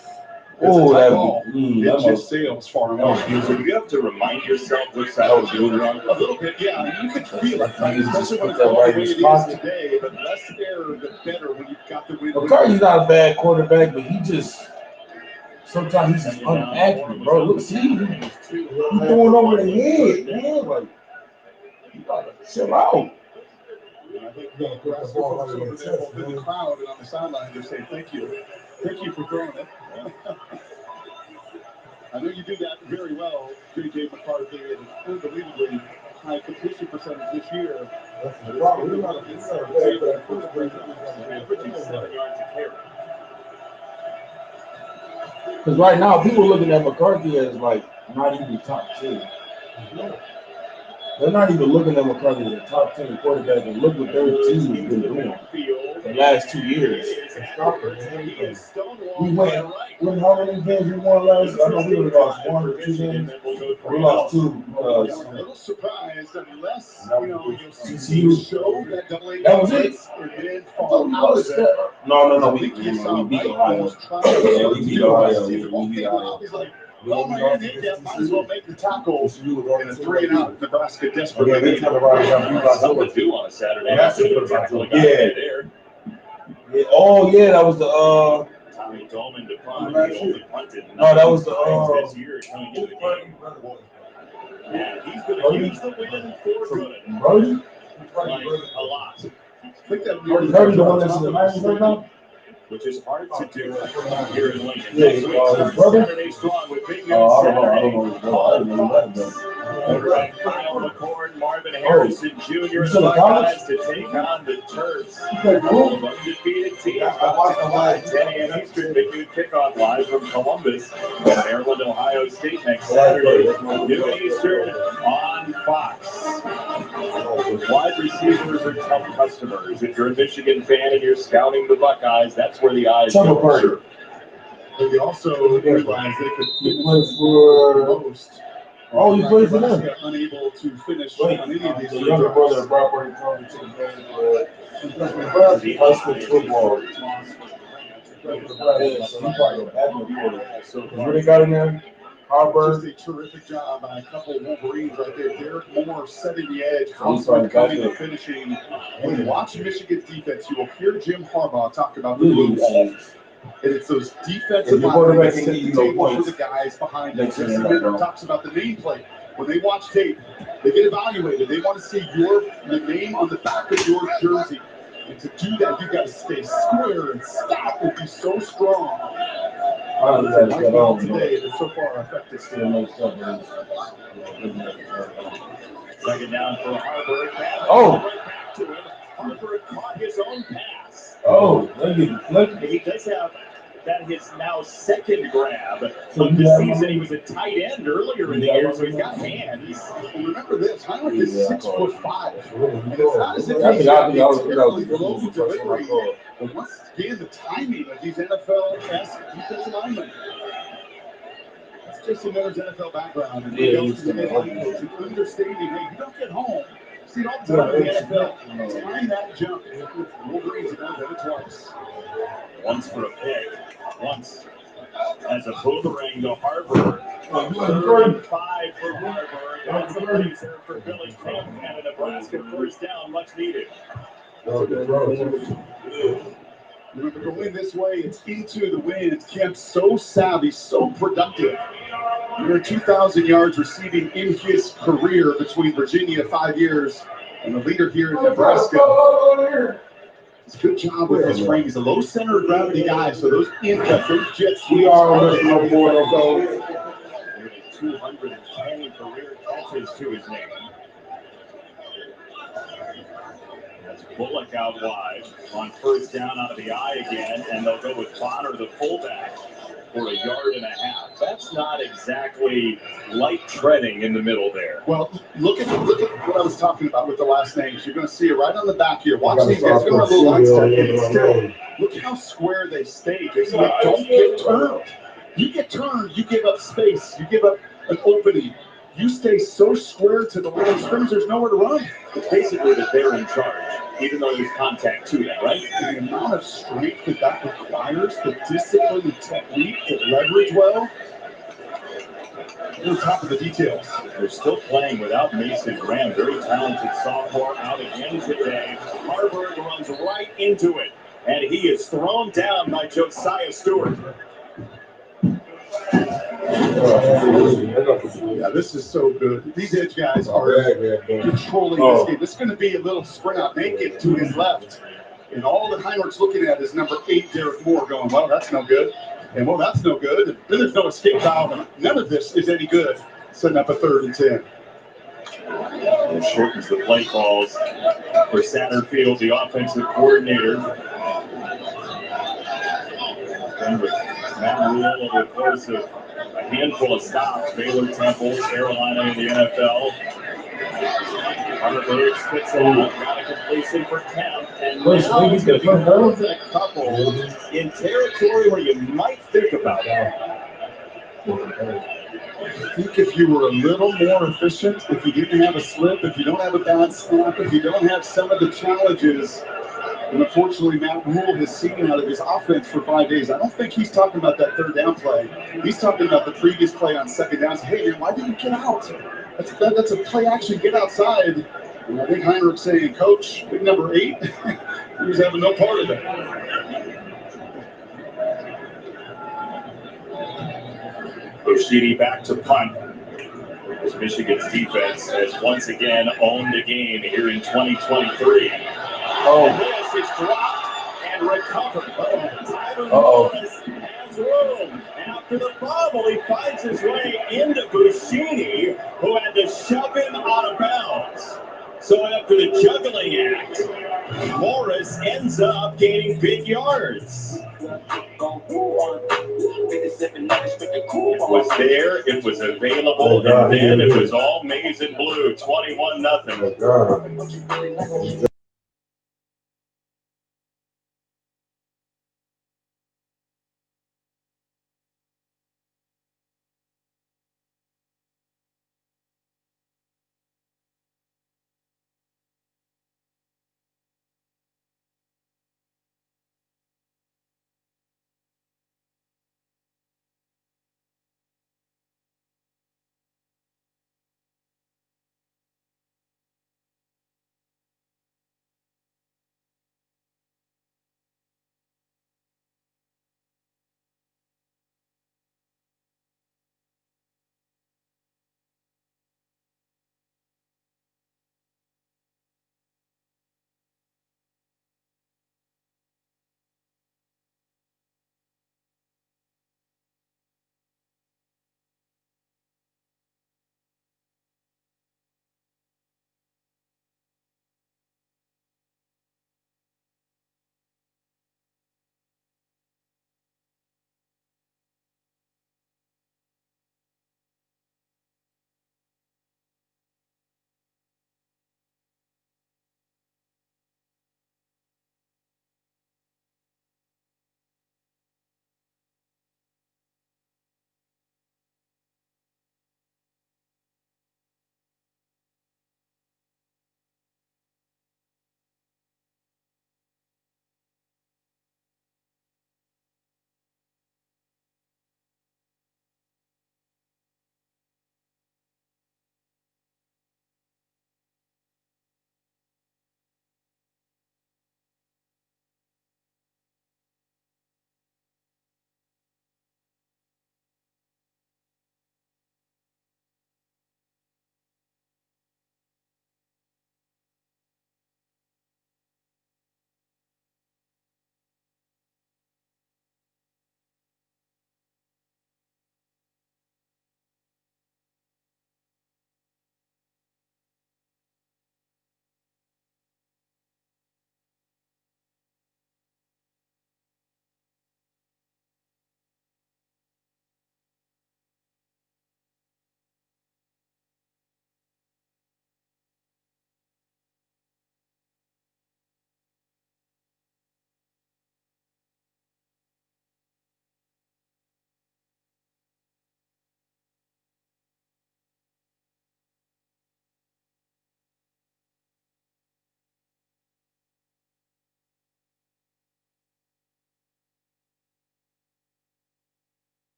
S2: It just sails far enough.
S1: So you have to remind yourself which side of the field you're on.
S2: A little bit, yeah. You can feel it, especially when it's all the way it is today. But less air, the better when you've got the wind.
S10: McCarthy's not a bad quarterback, but he just sometimes he's just unaccurate, bro. Look, see, he's throwing over the head, man. Like, you gotta chill out.
S2: I think the folks over there, both in the crowd and on the sideline, they're saying thank you. Thank you for throwing it. I know you do that very well, J.J. McCarthy, and unbelievably high completion percentage this year.
S1: Averaging 7 yards a carry.
S10: Because right now, people looking at McCarthy as like not even top 10. They're not even looking at McCarthy as a top 10 quarterback, and look what their team has been doing the last 2 years. We went how many games we won last? I know we would have lost 1 or 2 games. We lost 2.
S2: I'm a little surprised unless you'll see you show that double-A
S10: that was it.
S2: And then fall out of it.
S10: No. We beat Ohio. We beat Ohio.
S2: He's like, well, man, that might as well make the tackles in a 3-and-out. Nebraska desperately needs
S1: something to do on a Saturday afternoon.
S10: Yeah. Oh yeah, that was the
S1: Tommy Dolman to punt.
S10: No, that was the
S1: this year coming into the game. And he's going to use the win for good.
S10: Brody?
S1: Like a lot.
S10: Brody the one that's in the 90s right now?
S1: Which is hard to do here in Lincoln.
S10: Yeah,
S1: Next week, Saturday strong with big news Saturday. Quarterback Kyle McCord, Marvin Harrison Jr. and the Buckeyes to take on the Terps. Undefeated teams about 10 a.m. Eastern, making a kickoff live from Columbus, Maryland, Ohio State next Saturday, noon Eastern on Fox. Wide receivers are tough customers. If you're a Michigan fan and you're scouting the Buckeyes, that's where the eyes go.
S10: Sure.
S2: But they also realized they could finish
S10: for
S2: most.
S10: Oh, you played for them?
S2: Unable to finish on any of these.
S10: The younger brother of Robert told me to the high school football. Yeah, so he probably got that when they got in there. Harvard.
S2: Just a terrific job by a couple of Wolverines right there. Derek Moore setting the edge, also coming and finishing. When you watch Michigan's defense, you will hear Jim Harbaugh talk about the blue wall. And it's those defensive linemen that set the table for the guys behind them. Jesse Miller talks about the nameplate. When they watch tape, they get evaluated. They want to see the name on the back of your jersey. And to do that, you've got to stay square and stop and be so strong. Today, and so far effective.
S1: Second down for Harvard.
S10: Oh.
S1: Harvard caught his own pass.
S10: Oh,
S1: he does have that his now second grab of the season. He was a tight end earlier in the year, so he's got hands.
S2: Remember this, Heinrich is 6'5". And it's not as if he's terribly low delivery. But once again, the timing of these NFL-esque defensive linemen. That's Jason Miller's NFL background. And understanding, hey, you don't get home. See it all the time in the NFL. Time that jump. Wolverines have done it twice.
S1: Once for a pick. Once as a boomerang to Harvard. 35 for Harvard. That's the laser for Billy Camp and a Nebraska first down, much needed.
S2: Remember, going this way, it's into the wind. Kemp so savvy, so productive. Near 2,000 yards receiving in his career between Virginia 5 years and the leader here in Nebraska. It's a good job with his frame. He's a low center of gravity guy, so those in-cuts, those jet sweeps.
S3: We are missing no board of those.
S1: Nearly 210 career catches to his name. That's Bullock out wide on first down out of the eye again, and they'll go with Bonner, the fullback, for 1.5 yards. That's not exactly light treading in the middle there.
S2: Well, look at what I was talking about with the last names. You're going to see it right on the back here. Watch these guys. Going to run a little line step. And still, look how square they stay. They don't get turned. You get turned, you give up space. You give up an opening. You stay so square to the line of scrimmage, there's nowhere to run.
S1: It's basically that they're in charge, even though there's contact to them, right?
S2: The amount of strength that requires, the discipline and technique to leverage well. On top of the details.
S1: They're still playing without Mason Graham, very talented sophomore, out again today. Harburg runs right into it, and he is thrown down by Josiah Stewart.
S2: Yeah, this is so good. These edge guys are controlling this game. This is going to be a little sprint out naked to his left. And all that Heinrich's looking at is number 8, Derek Moore, going, well, that's no good. And, well, that's no good. And then there's no escape valve. None of this is any good. Setting up a 3rd and 10.
S1: It shortens the play calls for Satterfield, the offensive coordinator. And with Matt Rule over the course of a handful of stops, Baylor, Temple, Carolina in the NFL. Harburg spits it out, got a completion for Kemp, and now he's going to be thrown to a couple in territory where you might think about that.
S2: I think if you were a little more efficient, if you didn't have a slip, if you don't have a bad snap, if you don't have some of the challenges, and unfortunately Matt Rule has seen out of his offense for 5 days, I don't think he's talking about that 3rd down play. He's talking about the previous play on 2nd down. Hey, man, why didn't you get out? That's a play action, get outside. And I think Heinrich's saying, Coach, big number 8, he was having no part of it.
S1: Oshidi back to punt. As Michigan's defense has once again owned the game here in 2023. Oh, this is dropped and recovered. Tyler Morris has room. After the fumble, he finds his way into Buschini, who had to shove him out of bounds. So after the juggling act, Morris ends up gaining big yards. It was there, it was available, and then it was all maize and blue, 21-0.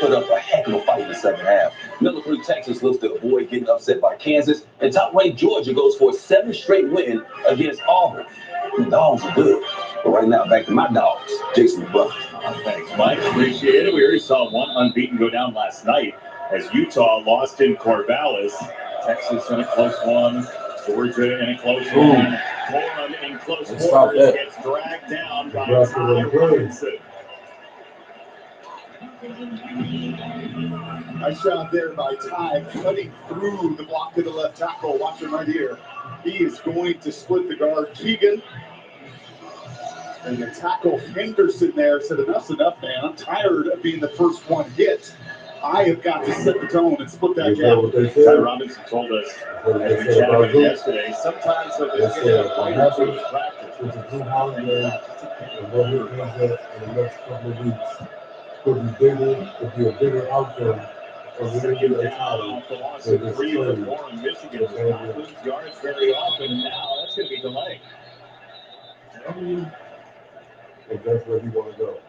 S13: put up a heck of a fight in the second half. Number 3 Texas looks to avoid getting upset by Kansas, and top-ranked Georgia goes for a 7th straight win against Auburn. The Dogs are good. But right now, back to my dogs, Jason LeBron.
S1: Thanks, Mike. Appreciate it. We already saw one unbeaten go down last night as Utah lost in Corvallis. Texas in a close one. Georgia in a close one. Forum in close quarters gets dragged down by Ty Robinson.
S2: Nice job there by Ty, cutting through the block to the left tackle. Watch him right here. He is going to split the guard, Keegan. And the tackle Henderson there said, enough's enough, man. I'm tired of being the first one hit. I have got to set the tone and split that gap.
S1: Ty Robinson told us, as we chatted with him yesterday, sometimes they'll just get that point or two in practice.
S3: It's a good holiday, and what he brings us in the next couple of weeks could be bigger, could be a bigger outcome.
S1: Second down off the loss of 3 before in Michigan. Does not lose yards very often, and now that's going to be delayed.
S3: If that's where you want to go.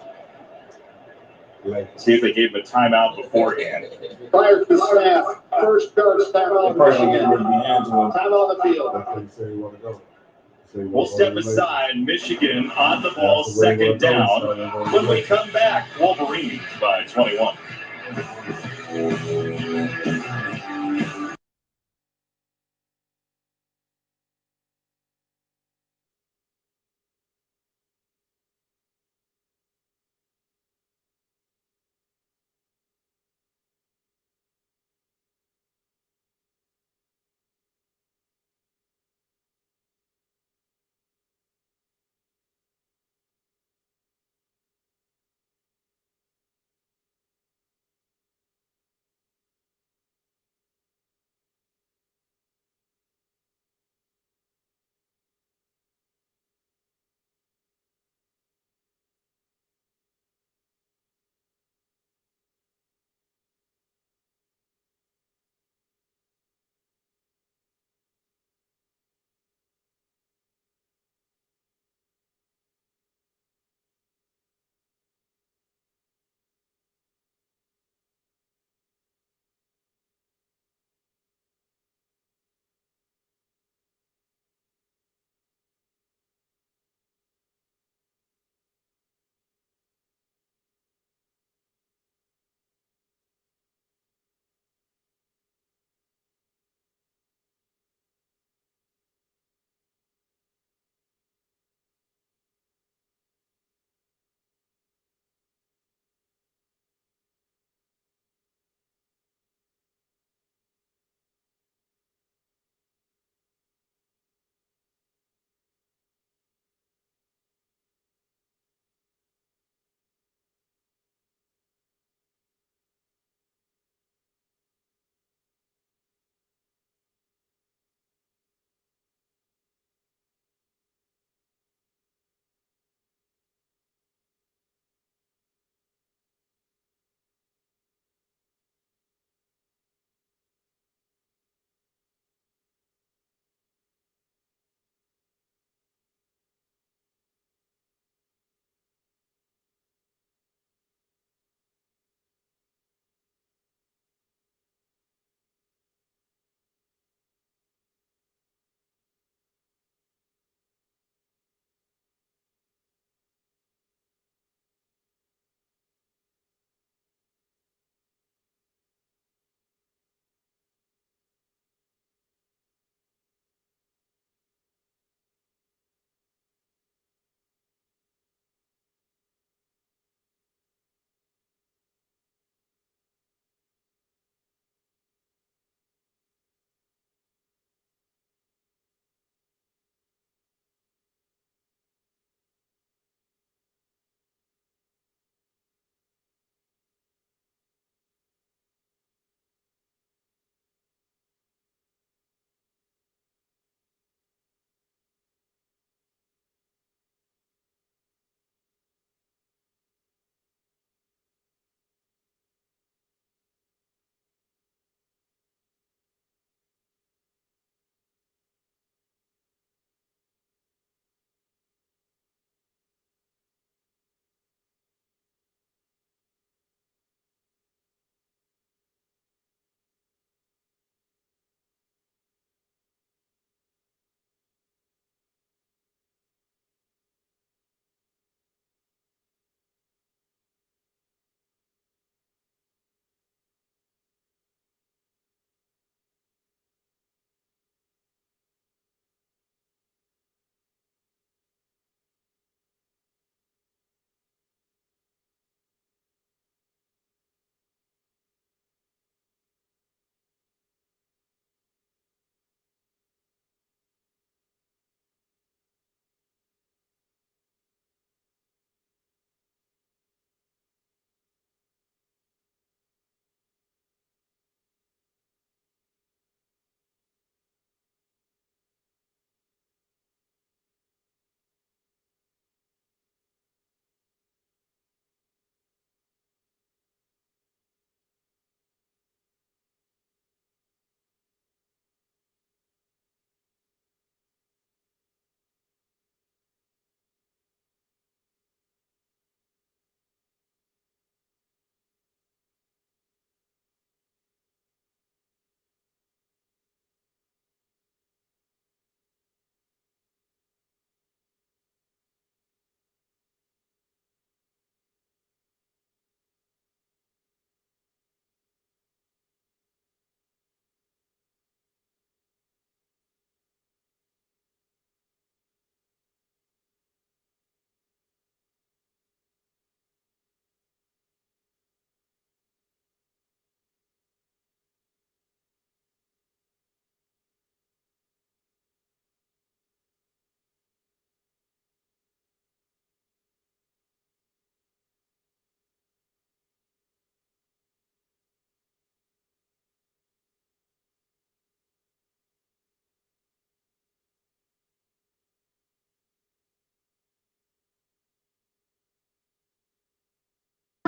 S1: See if they gave him a timeout beforehand.
S11: Prior to the snap, first guard snap on Michigan. Time on the field.
S3: That's where you say you want to go.
S1: We'll step aside. Michigan on the ball, second down. When we come back, Wolverines by 21.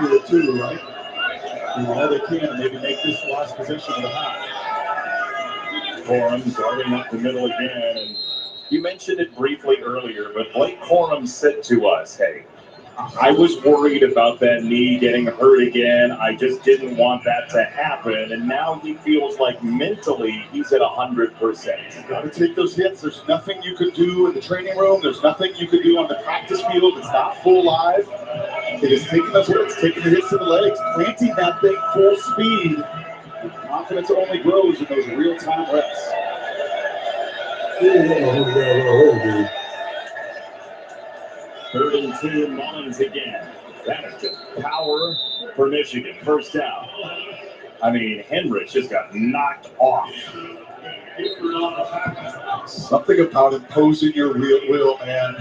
S2: here too, right? You know, all they can, maybe make this last possession of the half.
S1: Corum darting up the middle again, and you mentioned it briefly earlier, but Blake Corum said to us, hey, I was worried about that knee getting hurt again. I just didn't want that to happen. And now he feels like mentally he's at 100%.
S2: You got to take those hits. There's nothing you could do in the training room. There's nothing you could do on the practice field. It's not full live. It is taking those hits, taking the hits to the legs, planting that thing full speed. And confidence only grows in those real-time reps.
S1: Third and 2, Mullins again. That is just power for Michigan. First down. I mean, Henrich just got knocked off.
S2: Something about imposing your real will, man.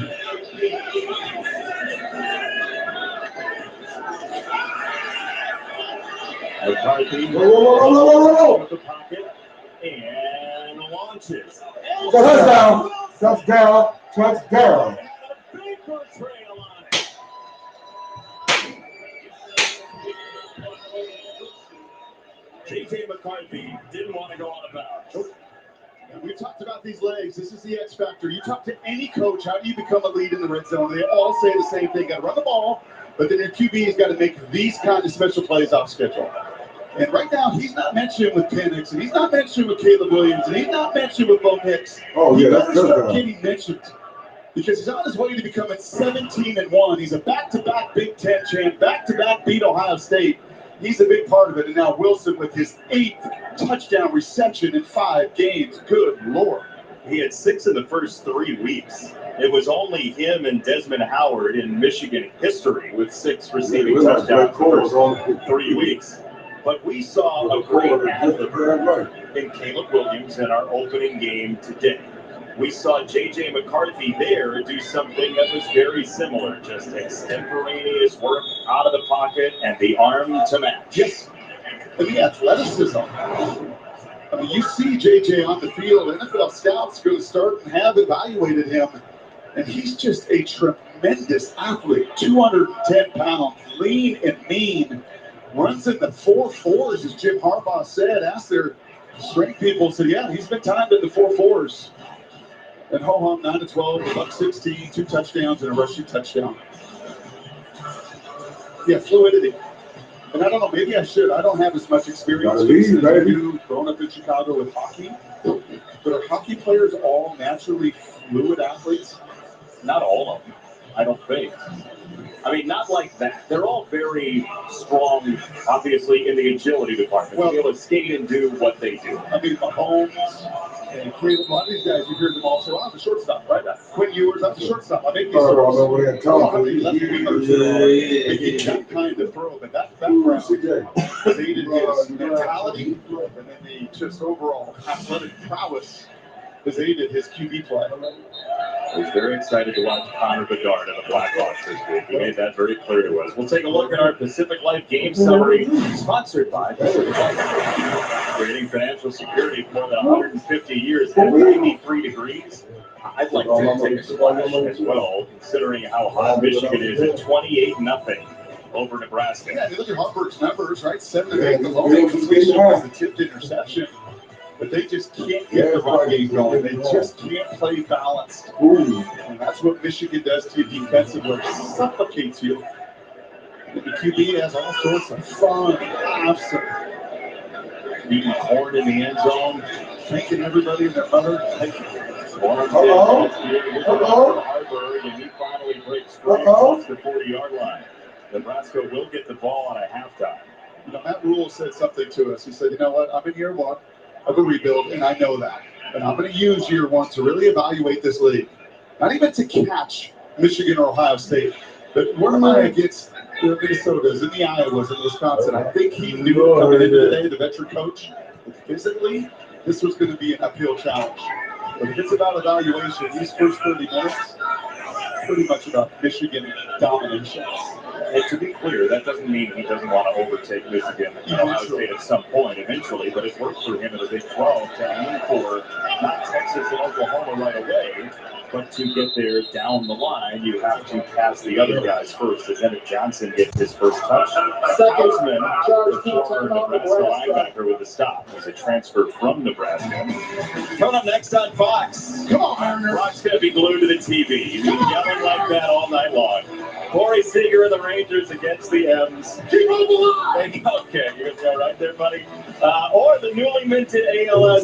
S1: McCarthy
S3: Whoa.
S1: the pocket and launches.
S3: Touchdown. Touchdown. Touchdown.
S1: Paper trail on it. J.J. McCarthy didn't want to go out of bounds.
S2: And we talked about these legs. This is the X factor. You talk to any coach, how do you become a lead in the red zone? They all say the same thing. Got to run the ball, but then your QB has got to make these kind of special plays off schedule. And right now, he's not mentioned with Penix, and he's not mentioned with Caleb Williams, and he's not mentioned with Bo Nix.
S3: Oh,
S2: he
S3: yeah,
S2: better
S3: that's
S2: start
S3: good.
S2: getting mentioned because he's on his way to becoming 17-1. He's a back-to-back Big Ten champ, back-to-back beat Ohio State. He's a big part of it. And now Wilson with his 8th touchdown reception in 5 games. Good Lord.
S1: He had 6 in the first 3 weeks. It was only him and Desmond Howard in Michigan history with 6 receiving touchdowns in the first 3 weeks. But we saw a great athlete in Caleb Williams in our opening game today. We saw J.J. McCarthy there do something that was very similar, just extemporaneous work out of the pocket and the arm to match.
S2: Yes, and the athleticism. I mean, you see J.J. on the field. NFL scouts going to start and have evaluated him, and he's just a tremendous athlete. 210 pounds, lean and mean. Runs in the 4.4s, as Jim Harbaugh said. Asked their strength people, said, yeah, he's been timed in the 4.4s. And ho-hum, 9-12, $116, 2 touchdowns, and a rushing touchdown. Yeah, fluidity. And I don't know, maybe I should. I don't have as much experience as you growing up in Chicago with hockey. But are hockey players all naturally fluid athletes?
S1: Not all of them, I don't think. I mean, not like that. They're all very strong, obviously, in the agility department. Well, to be able to skate and do what they do.
S2: I mean, Mahomes and Caleb, a lot of these guys, you hear them all say, well, I'm the shortstop, right? Quinn Ewers, I'm the shortstop. I make these making that kind of throw, but that background created his mentality, and then the just overall athletic prowess has aided his QB play.
S1: I was very excited to watch Connor Bedard in the Blackhawks this week. He made that very clear to us. We'll take a look at our Pacific Life game summary, sponsored by Pacific Life. Creating financial security for more than 150 years at 93 degrees. I'd like to take a splash as well, considering how hot Michigan is at 28-0 over Nebraska.
S2: Yeah, look at Hartford's numbers, right? 7 of 8. The lone completion was the tipped interception. But they just can't get the run game going. They just can't play balanced. And that's what Michigan does to you defensively. It suffocates you. And the QB has all sorts of fun, laughs,
S1: eating corn in the end zone,
S2: thanking everybody and their mother.
S3: Hello?
S1: And he finally breaks free across the 40-yard line. Nebraska will get the ball on a halftime.
S2: You know, Matt Rule said something to us. He said, you know what, I'm in year 1 of a rebuild, and I know that. And I'm going to use year 1 to really evaluate this league. Not even to catch Michigan or Ohio State, but where am I against the Minnesotas and the Iowas and Wisconsin? I think he knew coming into today, the veteran coach, that physically, this was going to be an uphill challenge. But if it's about evaluation, these first 30 minutes, pretty much about Michigan domination.
S1: And to be clear, that doesn't mean he doesn't want to overtake Michigan and Ohio State at some point eventually, but it worked for him in the Big 12 to aim for not Texas and Oklahoma right away, but to get there down the line, you have to pass the other guys first. As Evan Johnson gets his first touch. Hausman, the former Nebraska linebacker with the stop, was a transfer from Nebraska. Coming up next on Fox. Come on, Brock's going to be glued to the TV. He's been yelling like that all night long. Corey Seager and the Rangers against the M's. Keep on the line! Okay, you're going to go right there, buddy. Or the newly minted AL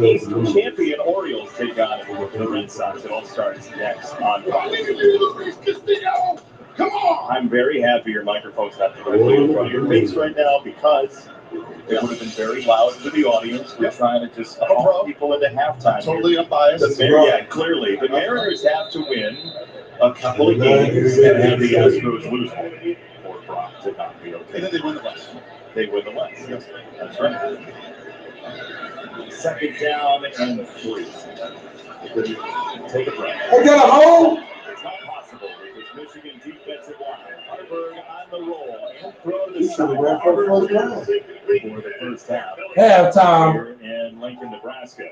S1: East champion Orioles take on the Red Sox. It all starts next on Fox. Come on! I'm very happy your microphone's not directly in front of your face right now because it would have been very loud to the audience. We're trying to just call people into halftime. Totally unbiased. Yeah, clearly. The Mariners have to win a couple of games and have the Astros lose one for Brock to not be okay. And then they win the West. They win the West. Yes. That's right. Second down and 3. Take a breath.
S3: I got a hole.
S1: It's not possible because Michigan defensive line. Harburg on the roll and throw to the side for the first half.
S10: Halftime.
S1: Here in Lincoln, Nebraska.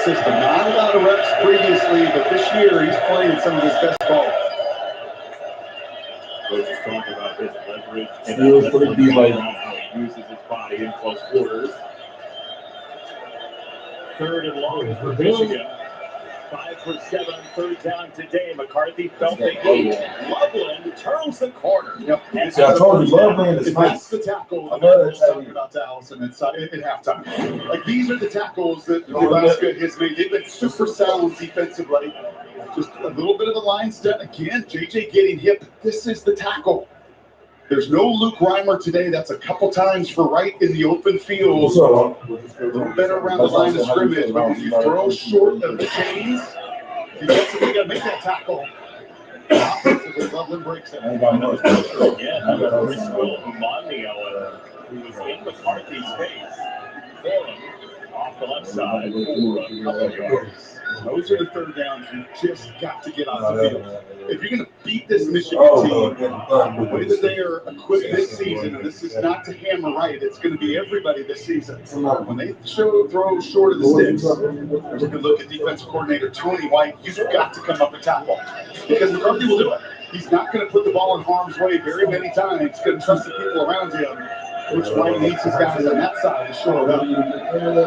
S2: system. Not a lot of reps previously, but this year he's playing some of his best ball.
S1: Coach is talking about his leverage and
S10: Feels pretty deep, like
S1: how he uses his body in close quarters. Third and long for Michigan. 5 for 7 on third down today. McCarthy felt the heat. Loveland turns the corner.
S2: Yep.
S10: See, I told you, Loveland is
S2: That's
S10: nice.
S2: the tackle that I was talking about to Allison at halftime. Like, these are the tackles that Nebraska has made. They've been super sound defensively. Just a little bit of the line step. Again, JJ getting hit. This is the tackle. There's no Luke Reimer today. That's a couple times for right in the open field. A little better around the line of scrimmage. But if you throw short of the chains, defensively, you got to make that tackle. Offensively, Loveland breaks it.
S1: Again, Chris Umanio, who was in McCarthy's face. Forum off the left side for a couple of yards.
S2: Those are the third downs. You just got to get off the field. If you're going to beat this Michigan team, the way that they are equipped this season, and this is not to hammer right, it's going to be everybody this season. When they throw short of the sticks, we're going to look at defensive coordinator Tony White. You've got to come up and tackle because McCarthy will do it. He's not going to put the ball in harm's way very many times. He's going to trust the people around him, which White needs his guys on that side to show it up.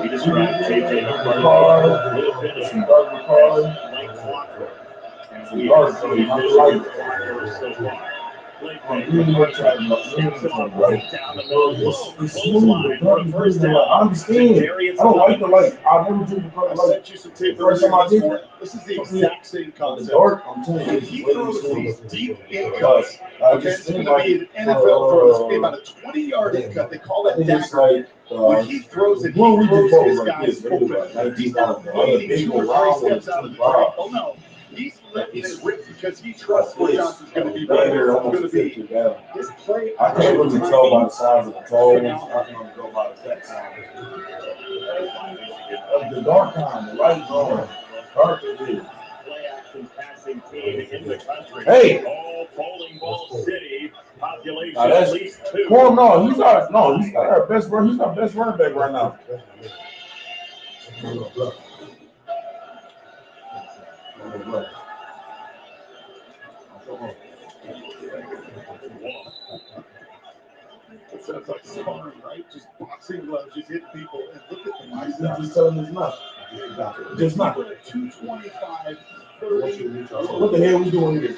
S1: He described JJ McCarthy a little bit as light clockwork. And we are so so far.
S10: It's smooth. First down. I understand. I don't like the light. I never do the
S2: I sent you some tape earlier. This is the exact same concept.
S10: I'm telling you,
S2: He throws these deep in cuts. Okay, it's going to be an NFL throw. It's going to be about a 20-yard in cut. They call that dagger. When he throws it, he throws his guys open. He's not waiting 2 or 3 steps out of the break. Oh, no. He's letting it rip because he trusts what Johnson's going to be. His play.
S10: I can't really tell by the size of the toes. I can only go by the text. The dark time, the light on. Dark it is.
S1: Play action passing team in the country.
S10: Hey!
S1: All bowling ball city. Population
S10: Now that's,
S1: at least 2.
S10: well, no, he's not our best running. He's our best running back right now.
S2: It sounds like sparring, right? Just boxing gloves, just hit people, and look at the
S10: He's just telling us not. Just not.
S2: 225, 30.
S10: What the hell we doing here?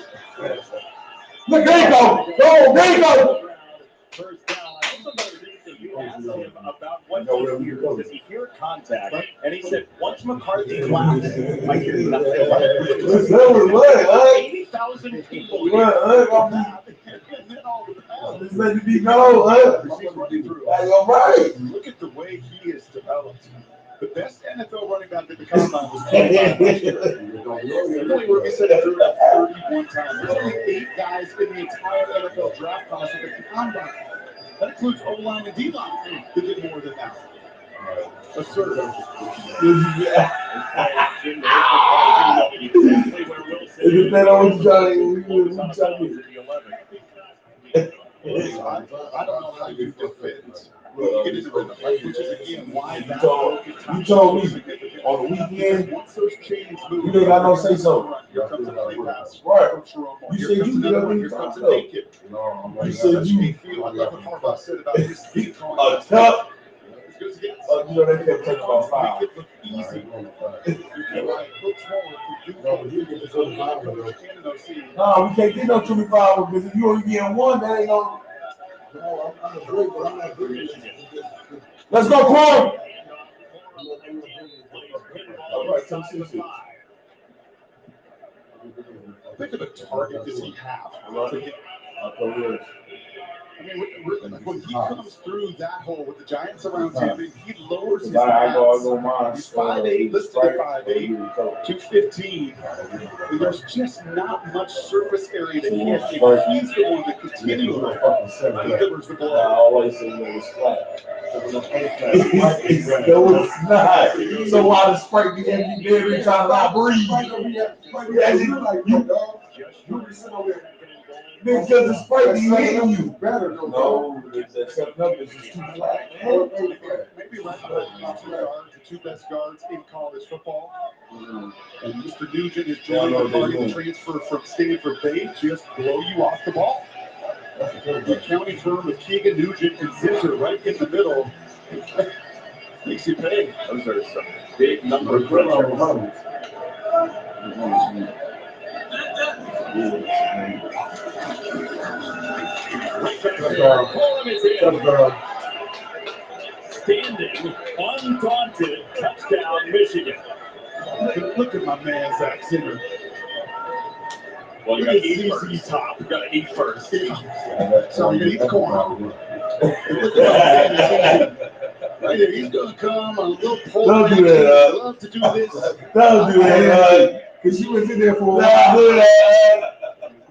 S10: Look, there you go. Oh, there you go.
S1: First down. I also noticed that you asked him about what he hears. Does he hear contact? And he said, once McCarthy laughs, I hear nothing.
S10: That was what?
S1: 80,000 people.
S10: This let you be known, all right.
S2: Look at the way he is developed. The best NFL running back at the combine was 25 last year. Really, we said he threw that 31 times. There's only 8 guys in the entire NFL draft class at the combine. That includes O-line and D-line that did more than that. Absurd.
S10: Isn't that always Johnny?
S2: I don't know how you defend. Get into the fight, which is again why
S10: you told me on the weekend.
S2: Once those chains move,
S10: you ain't got no say so.
S2: Here comes a play pass.
S10: Right.
S2: You said you did it. Here comes a naked.
S10: You said you.
S2: I love what Harbaugh said about his feet.
S10: A tough. You know they kept taking about 5.
S2: Make it look easy.
S10: No, we can't get no 25 because if you only get 1, that ain't no. Let's go, Corn!
S2: Think of the target does he have? I mean, when he comes through that hole with the Giants around him, and he lowers his pads. He's 5'8", listed at 5'8", 215. And there's just not much surface area to hit. He's the one that continually delivers the ball.
S10: I always say that it's flat. No, it's not. So why the Sprite be every time I breathe?
S3: Because it's fighting you. Better
S10: No, that 7-Up is just too flat.
S2: Maybe let the two best guards in college football. And Mr. Nugent is joining the party to transfer from Stanford. They just blow you off the ball. The county firm of Keegan, Nugent, and Zitzer right in the middle. Makes you pay.
S1: Those are some big number of pressures. Standing, undaunted, touchdown, Michigan.
S2: Look at my man, Zach Singer.
S1: Well, you got to eat first. Top. You got to eat first.
S2: So he needs corn. Right there, he's gonna come on a little pole.
S10: Don't do that.
S2: Love to do this.
S10: Don't do that.
S3: Because you was in there for a while.
S10: Don't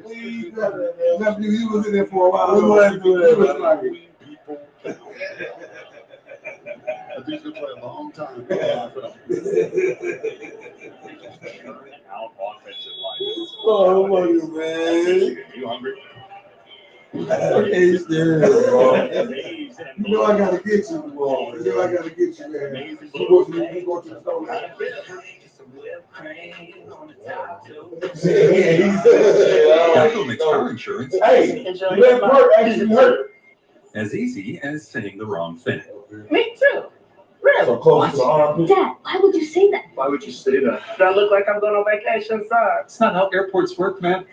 S10: do that.
S3: You was in there for a while.
S10: We wouldn't do that.
S2: I think he's gonna play a long time.
S1: Out offensive line.
S10: Oh, man.
S1: You hungry?
S10: Hey, still.
S3: You know I gotta get you, boy. You know I gotta get you, man. You go to the store.
S14: Geico makes car insurance
S10: Hey, that part actually hurt.
S14: as easy as saying the wrong thing.
S12: Me too. Really?
S10: So close to the arm.
S5: Dad, why would you say that?
S1: Why would you say that?
S12: Do I look like I'm going on vacation, sir?
S14: It's not how airports work, man.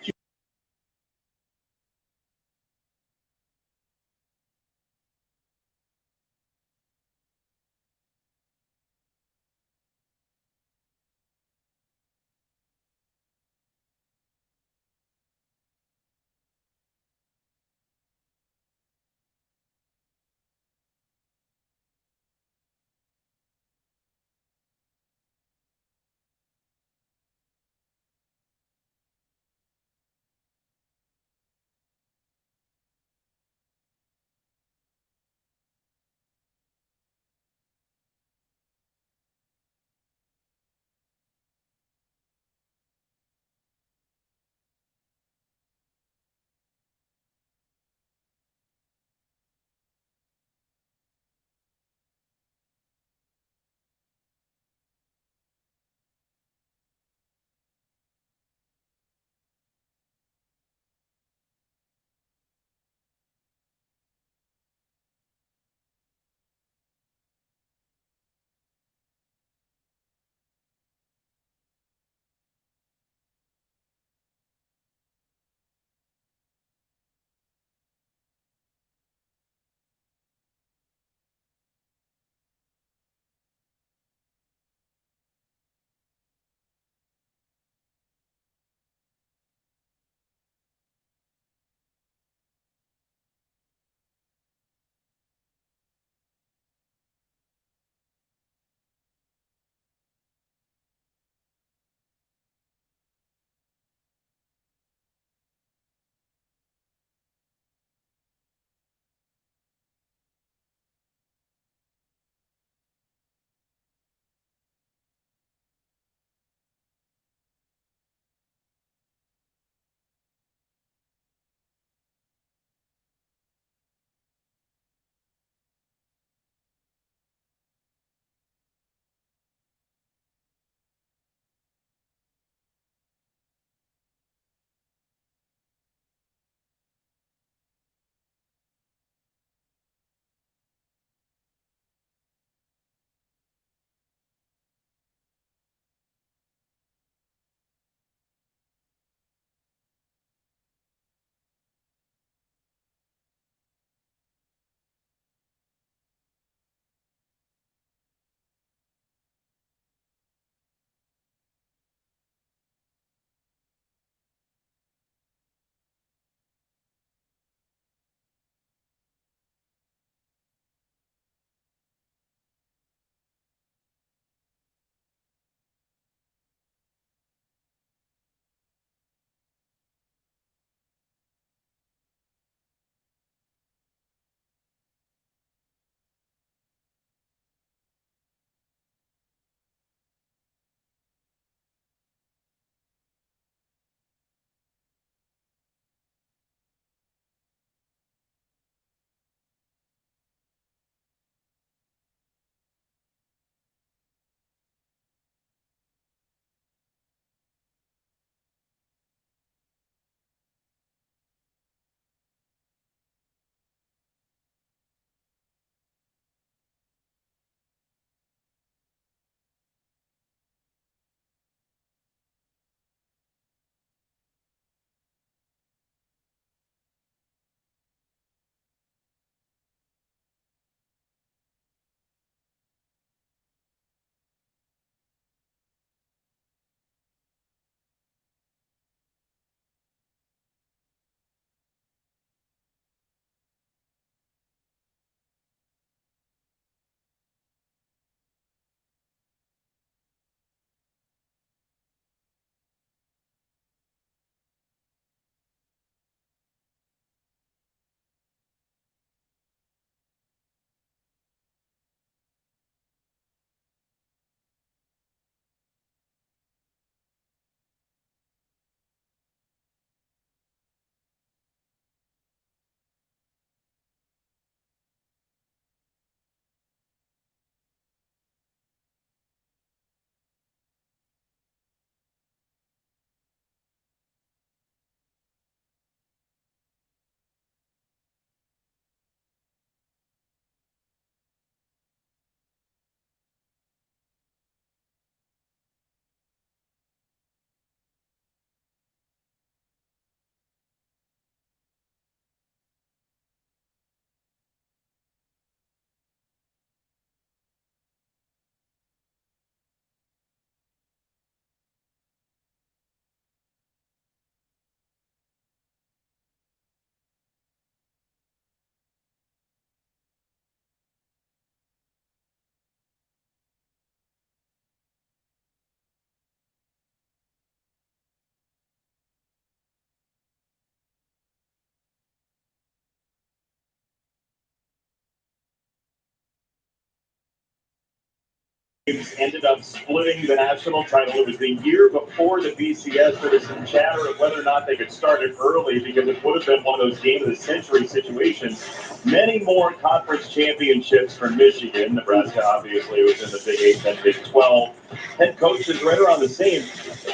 S1: ended up splitting the national title. It was the year before the BCS. There was some chatter of whether or not they could start it early because it would have been one of those game of the century situations. Many more conference championships for Michigan. Nebraska obviously was in the Big 8 and Big 12. Head coach is right around the same,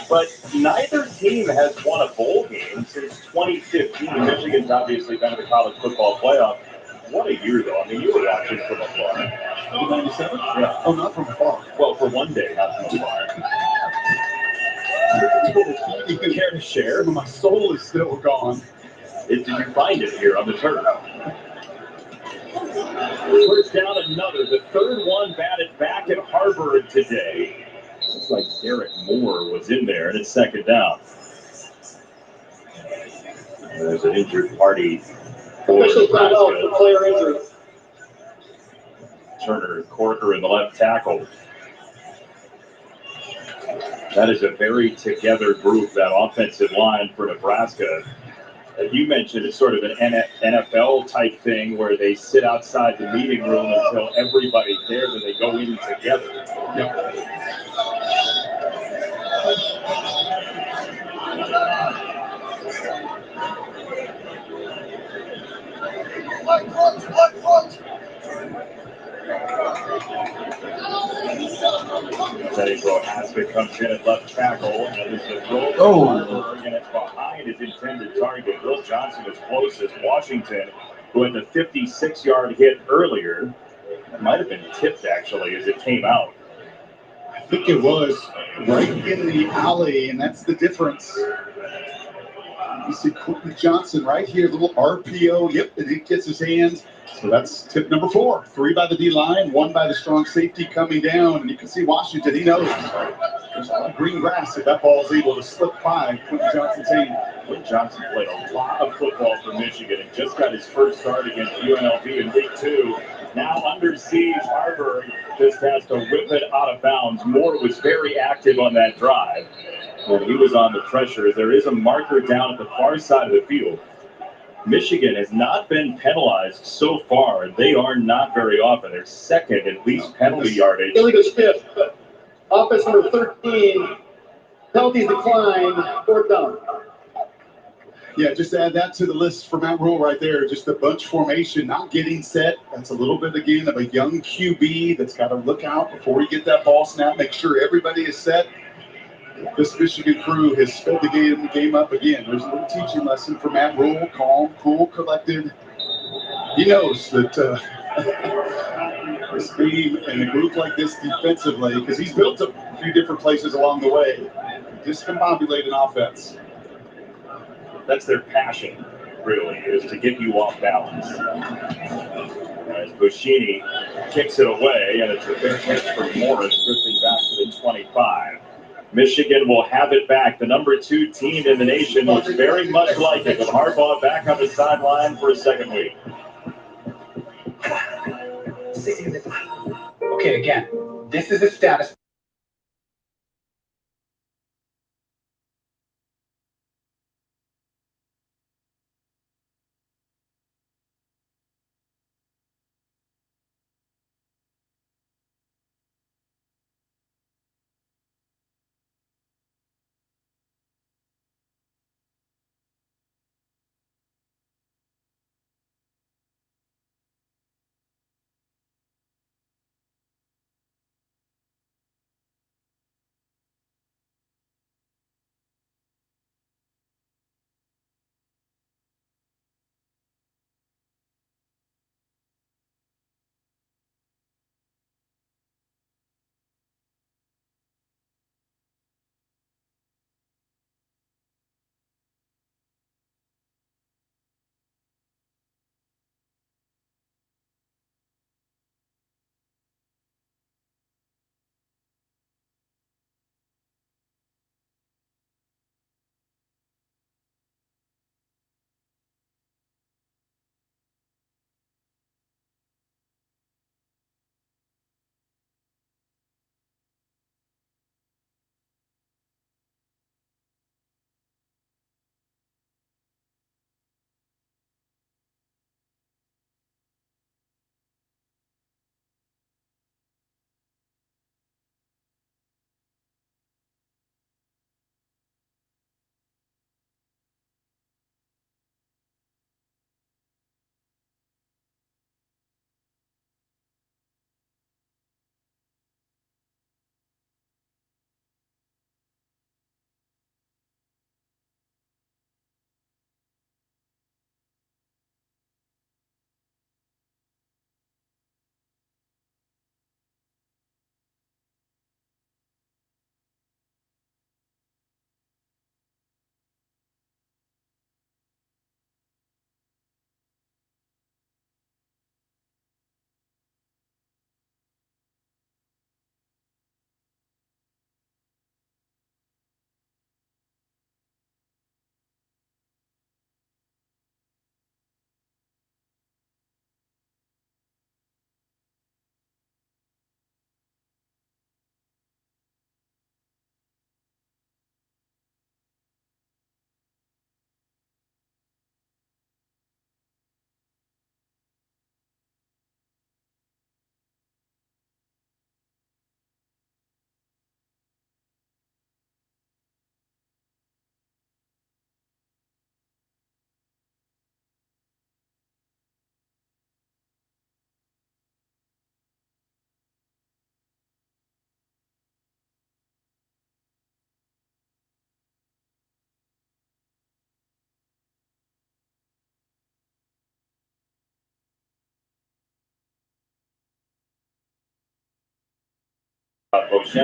S1: but neither team has won a bowl game since 2015. Michigan's obviously been to the college football playoff. What a year, though. I mean, you were watching from afar.
S2: 97?
S1: Yeah.
S2: Oh, not from afar.
S1: Well, for one day, not from afar. You can care to share?
S2: My soul is still gone.
S1: Did you find it here on the turf? First down, another. The third one batted back at Harvard today. Looks like Derek Moore was in there, and it's second down. And there's an injured party.
S11: Official timeout for player injury.
S1: Turner Corker in the left tackle. That is a very together group, that offensive line for Nebraska. You mentioned it's sort of an NFL type thing where they sit outside the meeting room until everybody's there, then they go in together. Teddy Prohaska comes in at left tackle, and there's a throw and it's behind his intended target. Bill Johnson is closest. Washington, who had the 56-yard hit earlier, that might have been tipped actually as it came out.
S2: I think it was right in the alley, and that's the difference. You see Quentin Johnson right here, little RPO. Yep, and he gets his hands. So that's tip number 4. 3 by the D-line, 1 by the strong safety coming down. And you can see Washington, he knows there's a lot of green grass if that ball is able to slip by Quentin Johnson's hand.
S1: Quentin Johnson played a lot of football for Michigan and just got his first start against UNLV in Week 2. Now under siege, Harvard just has to whip it out of bounds. Moore was very active on that drive when he was on the pressure. There is a marker down at the far side of the field. Michigan has not been penalized so far. They are not very often. They're second in least penalty yardage.
S11: Illegal stiff. Offense number 13. Penalties decline. 4th down.
S2: Yeah, just add that to the list for Matt Rule right there. Just the bunch formation, not getting set. That's a little bit, again, of a young QB that's got to look out before you get that ball snap. Make sure everybody is set. This Michigan crew has sped the game up again. There's a little teaching lesson for Matt Rule. Calm, cool, collected. He knows that this game and a group like this defensively, because he's built a few different places along the way, discombobulate an offense.
S1: That's their passion, really, is to get you off balance. As Buschini kicks it away, and it's a fair catch for Morris, drifting back to the 25. Michigan will have it back. The number 2 team in the nation looks very much like it, with Harbaugh back on the sideline for a second week.
S15: Okay, again, this is the status.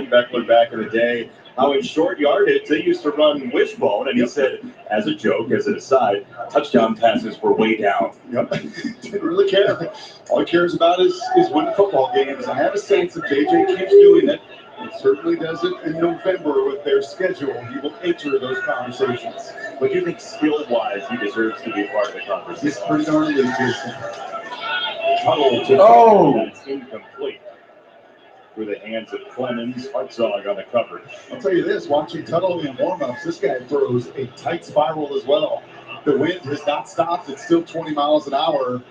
S1: Beckler back in the day, how in short yardage they used to run wishbone, and he said, as a joke, as an aside, touchdown passes were way down.
S2: Yep, didn't really care. All he cares about is winning football games. I have a sense if JJ keeps doing it, and certainly does it in November with their schedule, he will enter those conversations.
S1: But you think skill-wise he deserves to be part of the conversation?
S2: He's pretty darn elite, Jason.
S1: Tuttle to that's incomplete. Through the hands of Clemens, Hartzog on the coverage.
S2: I'll tell you this, watching Tuttle in warm-ups, this guy throws a tight spiral as well. The wind has not stopped. It's still 20 miles an hour.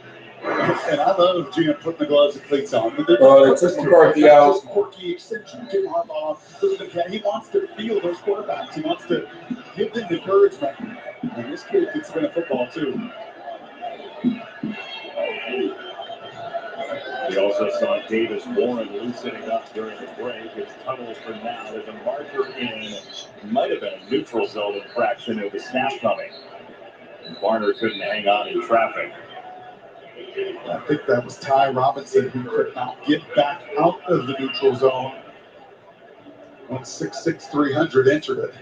S2: And I love Jim putting the gloves and cleats on.
S10: It's just McCarthy out.
S2: Just quirky extension. Jim Harbaugh, he wants to feel those quarterbacks. He wants to give them encouragement. And this kid gets to win a football, too.
S1: We also saw Davis Warren loosening up during the break. It's Tuttle for now. There's a marker in, might have been a neutral zone infraction of the snap coming. And Varner couldn't hang on in traffic.
S2: I think that was Ty Robinson who could not get back out of the neutral zone. 166 300 entered it.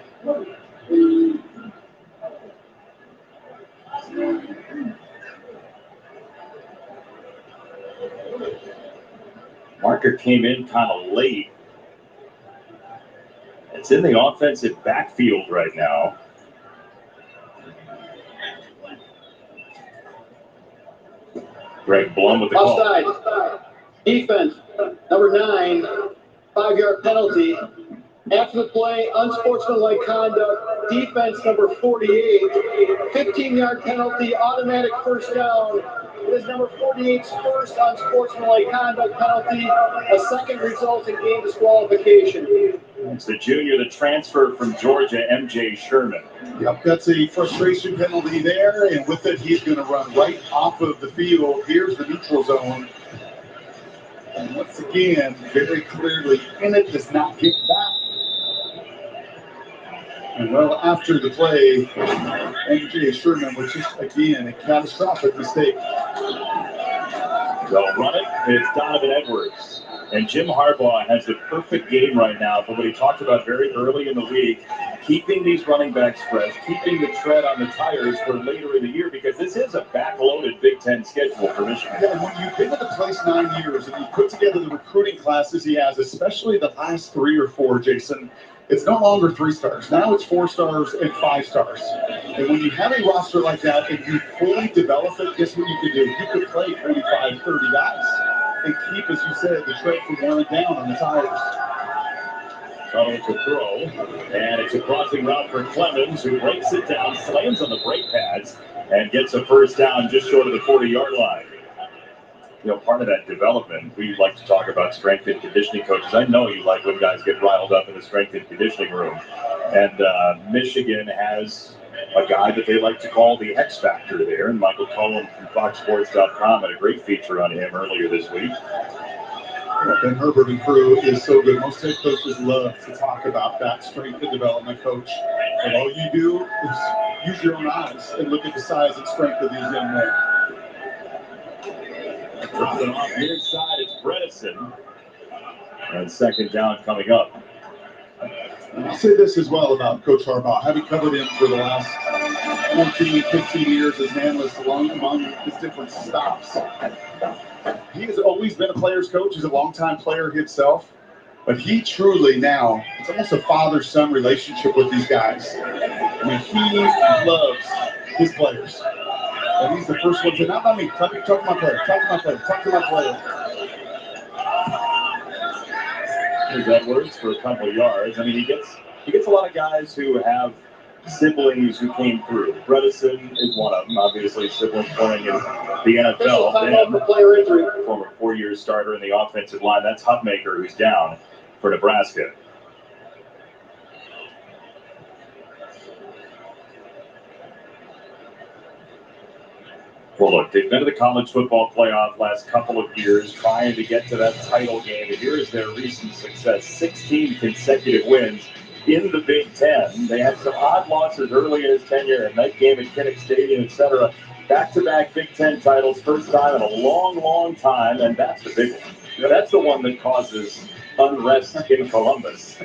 S1: Marker came in kind of late. It's in the offensive backfield right now. Greg Blum with the call.
S11: Offside. Defense, number 9, 5-yard penalty. After the play, unsportsmanlike conduct. Defense, number 48, 15-yard penalty, automatic first down. It is number 48's first unsportsmanlike conduct penalty. A second result in game disqualification.
S1: It's the junior, the transfer from Georgia, MJ Sherman.
S2: Yep, that's a frustration penalty there, and with it, he's going to run right off of the field. Here's the neutral zone. And once again, very clearly in it, does not get back. And well, after the play, MJ Sherman was just, again, a catastrophic mistake.
S1: They'll run it. It's Donovan Edwards. And Jim Harbaugh has the perfect game right now for what he talked about very early in the week, keeping these running backs fresh, keeping the tread on the tires for later in the year, because this is a backloaded Big Ten schedule for Michigan.
S2: Yeah, and when you've been at the place 9 years and you put together the recruiting classes he has, especially the last 3 or 4, Jason, it's no longer 3 stars. Now it's 4 stars and 5 stars. And when you have a roster like that and you fully develop it, guess what you can do? You could play 25, 30 guys and keep, as you said, the tread from wearing down on the tires.
S1: Tuttle to throw, and it's a crossing route for Clemens, who breaks it down, slams on the brake pads, and gets a first down just short of the 40-yard line. You know, part of that development, we like to talk about strength and conditioning coaches. I know you like when guys get riled up in the strength and conditioning room. And Michigan has a guy that they like to call the X Factor there. And Michael Cohen from FoxSports.com had a great feature on him earlier this week.
S2: Ben Herbert and crew is so good. Most head coaches love to talk about that strength and development coach. And all you do is use your own eyes and look at the size and strength of these young men.
S1: Dropping off near side, it's Bredesen. And second down coming up.
S2: And I'll say this as well about Coach Harbaugh. Having covered him for the last 14, 15 years as an analyst among his different stops. He has always been a player's coach. He's a longtime player himself. But he truly now, it's almost a father-son relationship with these guys. I mean, he loves his players. And he's the first one to, not by me, talk to my player, talk to my player, talk to my player.
S1: Here's Edwards for a couple of yards. I mean, he gets a lot of guys who have siblings who came through. Bredesen is one of them, obviously, siblings playing in the NFL. Former 4-year starter in the offensive line. That's Hutmaker, who's down for Nebraska. Well, look, they've been to the college football playoff last couple of years, trying to get to that title game. And here is their recent success: 16 consecutive wins in the Big Ten. They had some odd losses early in his tenure, a night game at Kinnick Stadium, etc. Back-to-back Big Ten titles, first time in a long, long time, and that's the big one. That's the one that causes unrest in Columbus.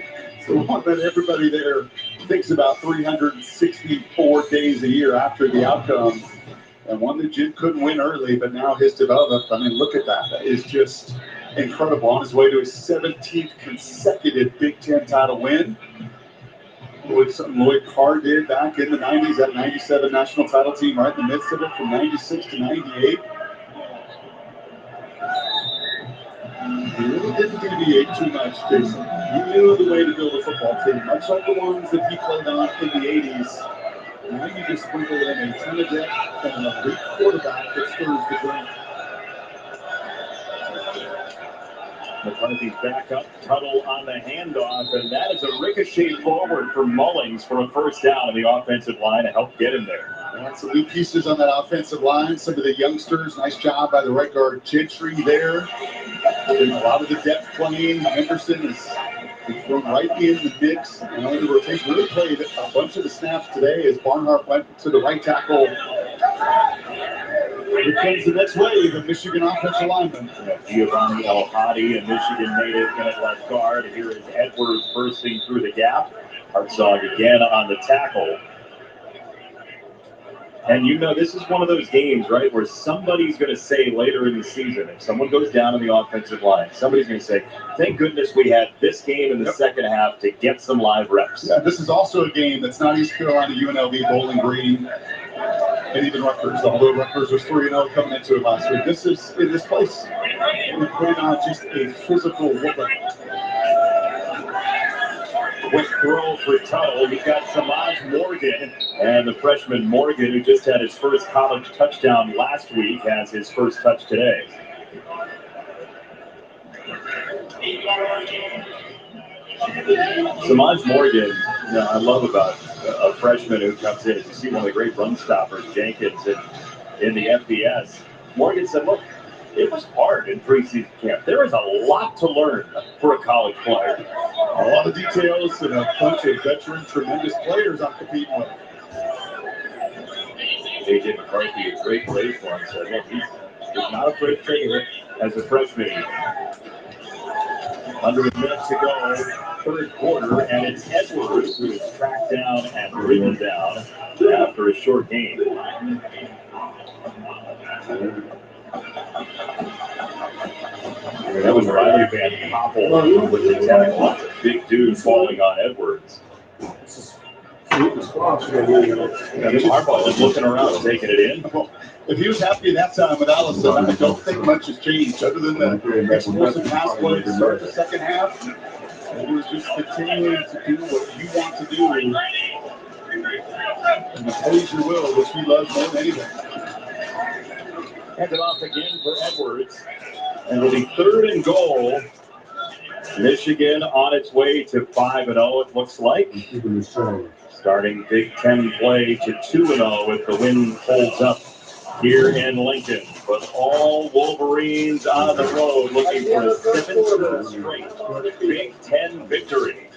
S2: The one that everybody there thinks about 364 days a year after the outcome. And one that Jim couldn't win early, but now has developed. I mean, look at that. That is just incredible. On his way to his 17th consecutive Big Ten title win. Something Lloyd Carr did back in the 90s, that 97 national title team right in the midst of it from 96 to 98. He really didn't deviate too much, Jason. He knew the way to build a football team, much like the ones that he played on in the 80s. Now you just sprinkle in a ton of depth and an elite quarterback that stirs the drink.
S1: McCarthy's back up, Tuttle on the handoff, and that is a ricochet forward for Mullings for a first down on the offensive line to help get him there.
S2: Some new pieces on that offensive line. Some of the youngsters. Nice job by the right guard Gentry there. A lot of the depth playing. Henderson is thrown right in the mix. And on the rotation, really played a bunch of the snaps today as Barnhart went to the right tackle. Here comes the next wave of Michigan offensive linemen.
S1: Giovanni El Hadi and Michigan native in at left guard. Here is Edwards bursting through the gap. Hartzog again on the tackle. And you know, this is one of those games, right, where somebody's going to say later in the season, if someone goes down in the offensive line, somebody's going to say, thank goodness we had this game in the second half to get some live reps.
S2: Yeah, this is also a game that's not East Carolina, UNLV, Bowling Green, and even Rutgers, although Rutgers was 3-0 coming into it last week. This is in this place. We're putting on just a physical whooping.
S1: Quick throw for Tuttle. You've got Samaj Morgan, and the freshman Morgan, who just had his first college touchdown last week, has his first touch today. Samaj Morgan, you know, I love about a freshman who comes in. You see one of the great run stoppers, Jenkins, in the FBS. Morgan said, look, it was hard in preseason camp. There is a lot to learn for a college player.
S2: A lot of details and a bunch of veteran, tremendous players I'm competing with.
S1: J.J. McCarthy, a great play for him, said, look, he's not afraid to take it as a freshman. Under a minute to go, third quarter, and it's Edwards who is tracked down and ridden down after a short game. That was Riley Van Poppel with the tackle. A big dude falling on Edwards. Harbaugh just looking around, taking it in.
S2: Well, if he was happy in that time with Allison, I don't think much has changed other than the explosive pass play to start the second half. It was just continuing to do what you want to do and impose your will, which he loves more than anything.
S1: Hand it off again for Edwards. And it'll be third and goal. Michigan on its way to 5-0, it looks like. Starting Big Ten play to 2-0 if the win holds up here in Lincoln. But all Wolverines on the road looking for a 7th straight Big Ten victory.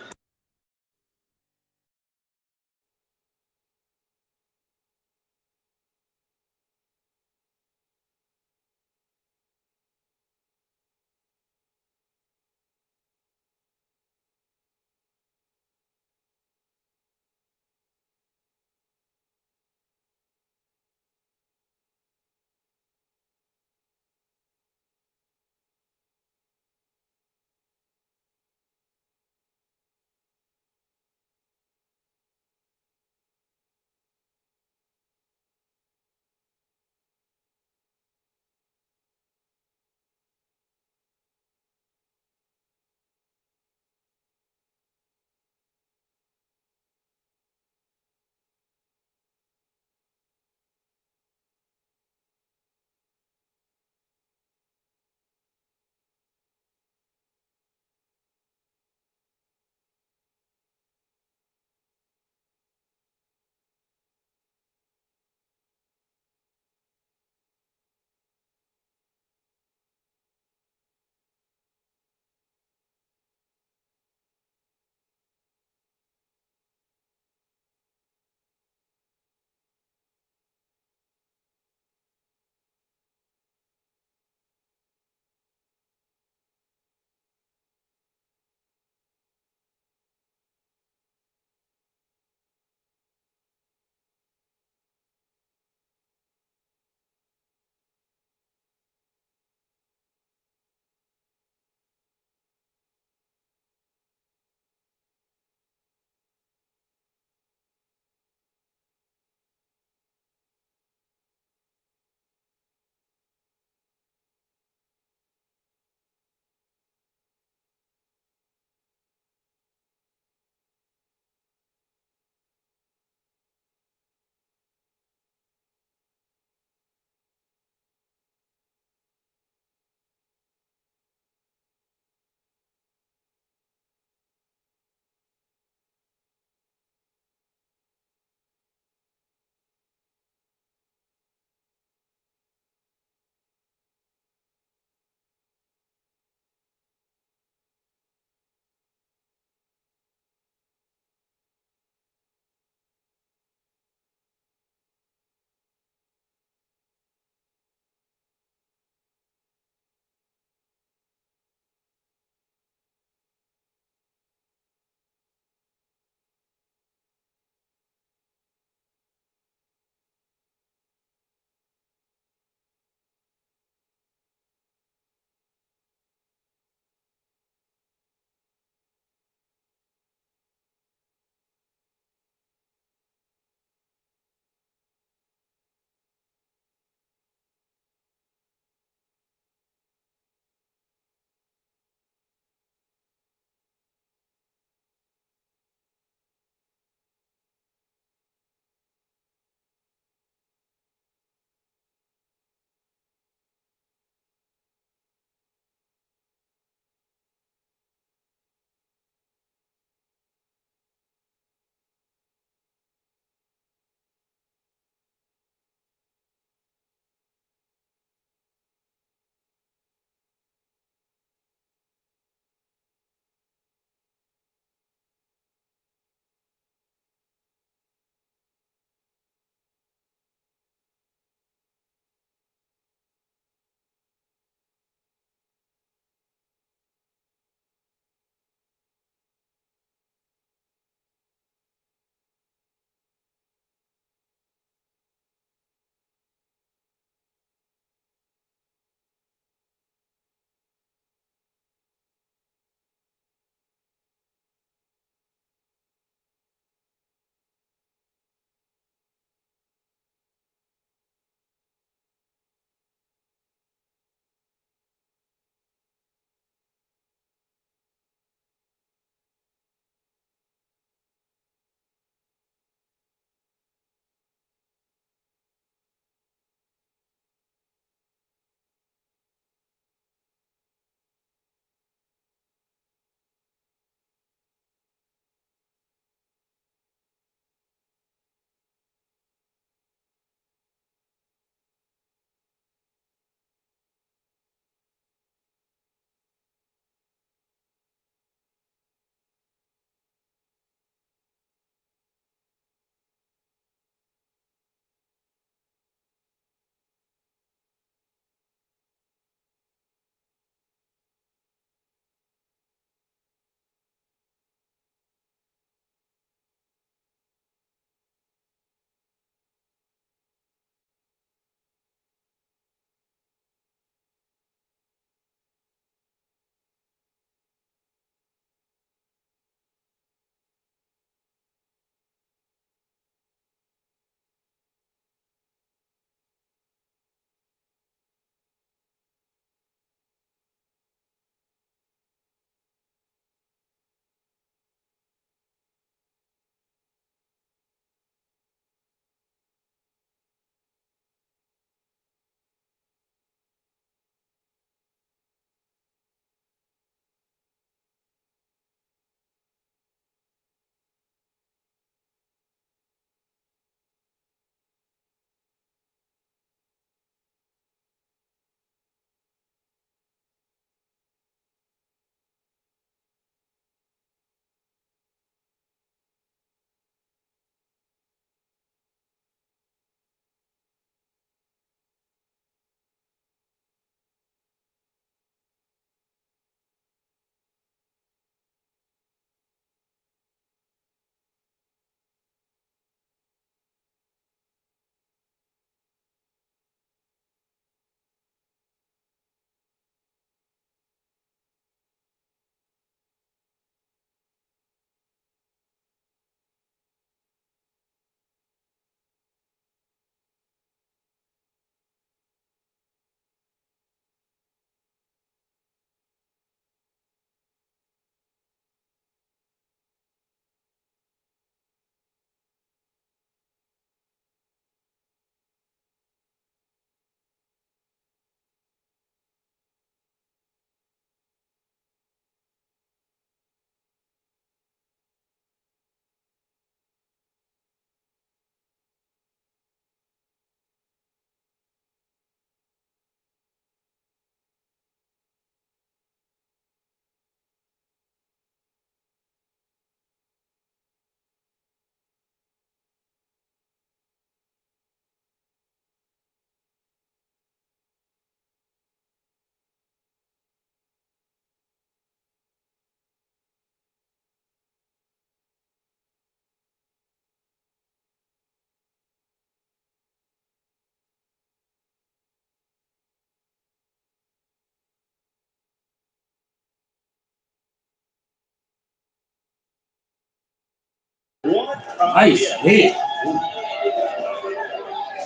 S10: Nice hit.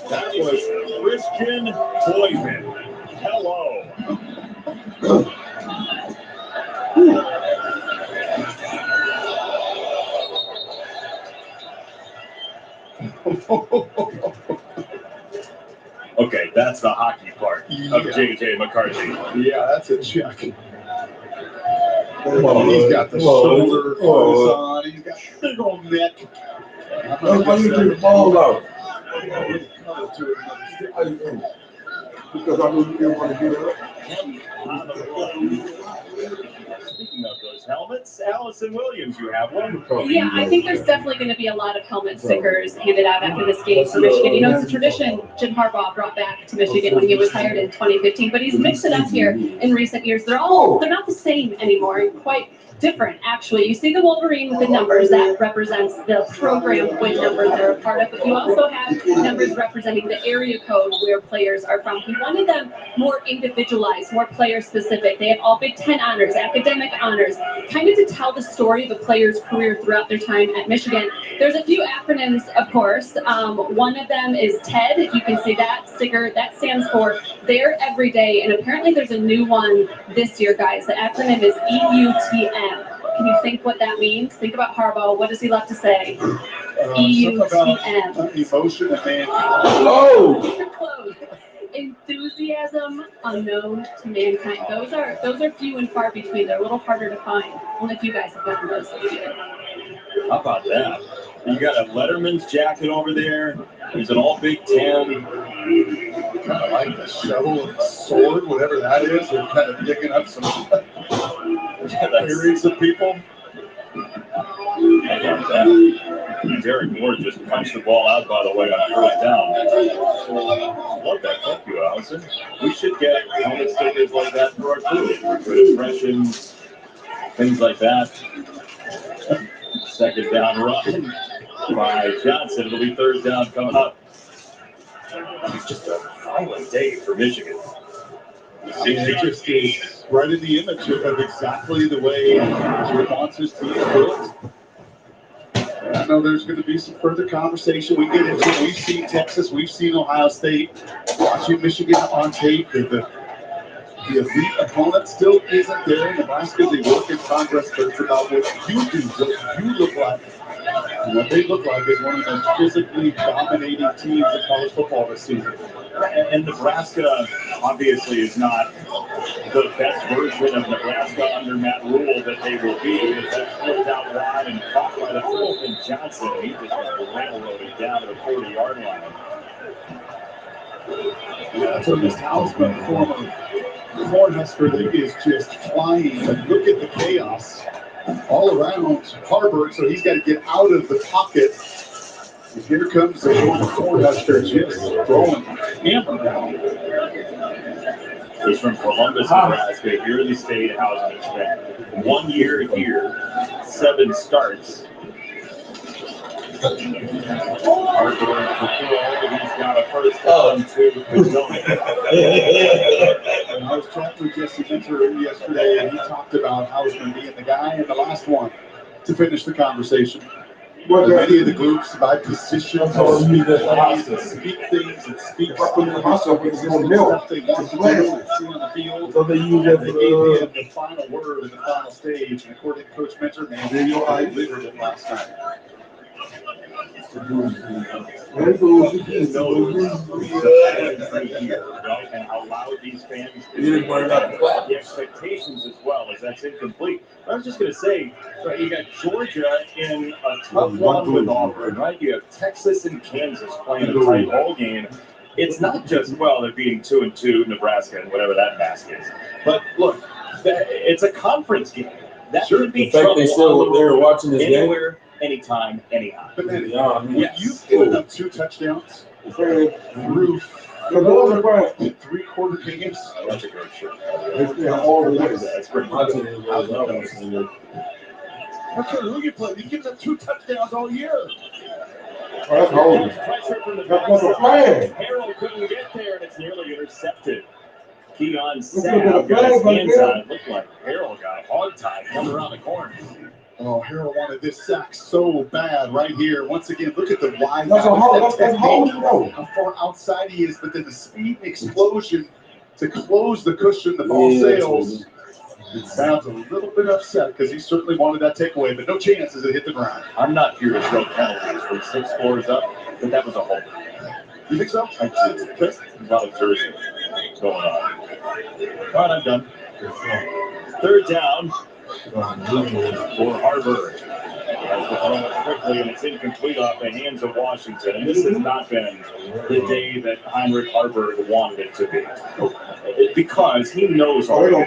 S1: That was Christian Boyman. Hello. Okay, that's the hockey part of JJ McCarthy.
S2: Yeah, that's a check. He's got the shoulder on. He's got big old neck.
S3: That's why you take the ball out. Because I knew you didn't want to get up.
S1: Speaking of those helmets, Allison Williams, you have one.
S9: Yeah, I think there's definitely going to be a lot of helmet stickers handed out after this game for Michigan. You know, it's a tradition Jim Harbaugh brought back to Michigan when he was hired in 2015, but he's mixed it up here in recent years. They're not the same anymore, quite different, actually. You see the Wolverine with the numbers, that represents the program win numbers they're a part of, but you also have numbers representing the area code where players are from. He wanted them more individualized, more player specific. They have all Big Ten honors, academic honors, kind of to tell the story of a player's career throughout their time at Michigan. There's a few acronyms, of course. One of them is TED. You can see that sticker. That stands for There Every Day, and apparently there's a new one this year, guys. The acronym is EUTM. Can you think what that means? Think about Harbaugh. What does he love to say? EUTM.
S2: Emotion and mankind.
S9: Oh! Close. Enthusiasm unknown to mankind. Those are few and far between. They're a little harder to find. Only if you guys have found those.
S1: How about that? You got a Letterman's jacket over there. There's an all Big Ten.
S2: Kind of like the shovel and the sword, whatever that is. They're kind of digging up some theories of people.
S1: How about that? Derek Moore just punched the ball out, by the way, on first down. Love that. Thank you, Allison. We should get helmet stickers like that for our crew. For good impressions, things like that. Second down run by Johnson. It'll be third down coming up. Just a violent day for Michigan.
S2: It just is right in the image of exactly the way he wants his team built. I know there's going to be some further conversation we get into. We've seen Texas, we've seen Ohio State, watching Michigan on tape. The elite opponent still isn't there. Nebraska is a work in progress, but it's about what you do, what you look like. And what they look like is one of the most physically dominating teams in college football this season.
S1: And Nebraska obviously is not the best version of Nebraska under Matt Rule that they will be. Because that flipped out wide and caught by the Fulton Johnson. He just got railroaded down to the 40-yard line.
S2: Yeah, so this Hausman, former Cornhusker, that is just flying. And look at the chaos all around Harvard, so he's got to get out of the pocket. And here comes the former Cornhusker just throwing hammer down.
S1: He's from Columbus, Nebraska. Here the state Hausman spent 1 year here, 7 starts. Harvard, he's got a first down to Arizona.
S2: And I was talking with Jesse Minter yesterday, and he talked about Hausman being the guy and the last one to finish the conversation. Many of the groups by position speak things and speak stuff they want to do and see on the field. So they use it. They gave him the final word in the final stage, and according to Coach Minter, man, they delivered it last night.
S1: He knows and how loud these fans the expectations as well, as that's incomplete. I was just going to say, you got Georgia in a tough one with Auburn, right? You have Texas and Kansas playing a tight ball game. It's not just, well, they're beating 2-2 Nebraska and whatever that mask is. But look, it's a conference game. That should be trouble.
S10: They still there watching this
S1: anywhere. Anytime, anyhow.
S2: But then, you've given up 2 touchdowns through 3-quarter games.
S1: That's a great shot.
S2: That's pretty much it. I don't care who you play. You've given up 2 touchdowns all year.
S3: That's holding. That's a flag.
S1: Harrell couldn't get there, and it's nearly intercepted. Keon Sabb got his hands on it. Looked like Harrell got hog tied coming around the corner.
S2: Oh, Harrell wanted this sack so bad right here. Once again, look at the wide.
S3: That's a hole. That's hole.
S2: How far outside he is, but then the speed and explosion to close the cushion, the ball sails. It sounds a little bit upset because he certainly wanted that takeaway, but no chance as it hit the ground.
S1: I'm not here to throw penalties from 6 scores up, but that was a hole.
S2: You think so?
S1: I do. There's a lot of jersey going on. All right, I'm done. 3rd down for Harvard. Quickly, and it's incomplete off the hands of Washington. And this has not been the day that Heinrich Harvard wanted it to be. Because he knows all this.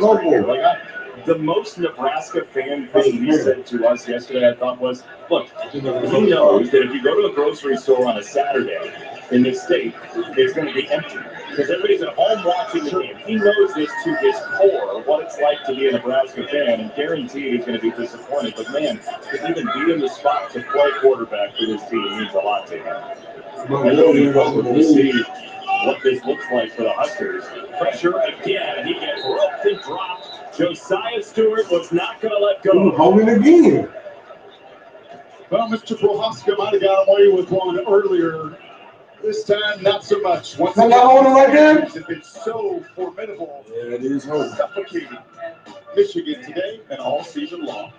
S1: The most Nebraska fan thing he said to us yesterday, I thought was, look, he knows that if you go to a grocery store on a Saturday in this state, it's going to be empty. Because everybody's at home watching the game. He knows this to his core, what it's like to be a Nebraska fan, and guaranteed he's going to be disappointed. But man, to even be in the spot to play quarterback for this team means a lot to him. I'm looking forward to see what this looks like for the Huskers. Pressure again, and he gets roped and dropped. Josiah Stewart was not going to let go.
S3: Holding again.
S2: Well, Mr. Prohaska might have got away with one earlier. This time, not so much. Once again, have been so formidable.
S3: Yeah, it is home.
S2: Suffocating Michigan today and all season long.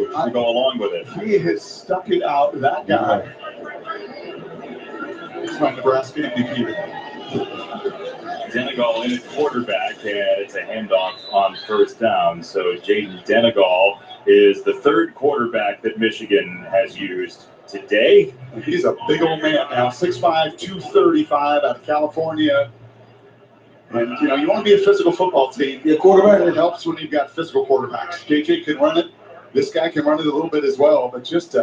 S1: To go along with it.
S2: He has stuck it out. That guy. It's my Nebraska MVP today.
S1: Denegal in at quarterback, and it's a handoff on 1st down. So Jaden Denegal is the 3rd quarterback that Michigan has used today.
S2: He's a big old man now, 6'5", 235 out of California. And, you know, you want to be a physical football team.
S3: Yeah, quarterback.
S2: It helps when you've got physical quarterbacks. JJ can run it. This guy can run it a little bit as well, but just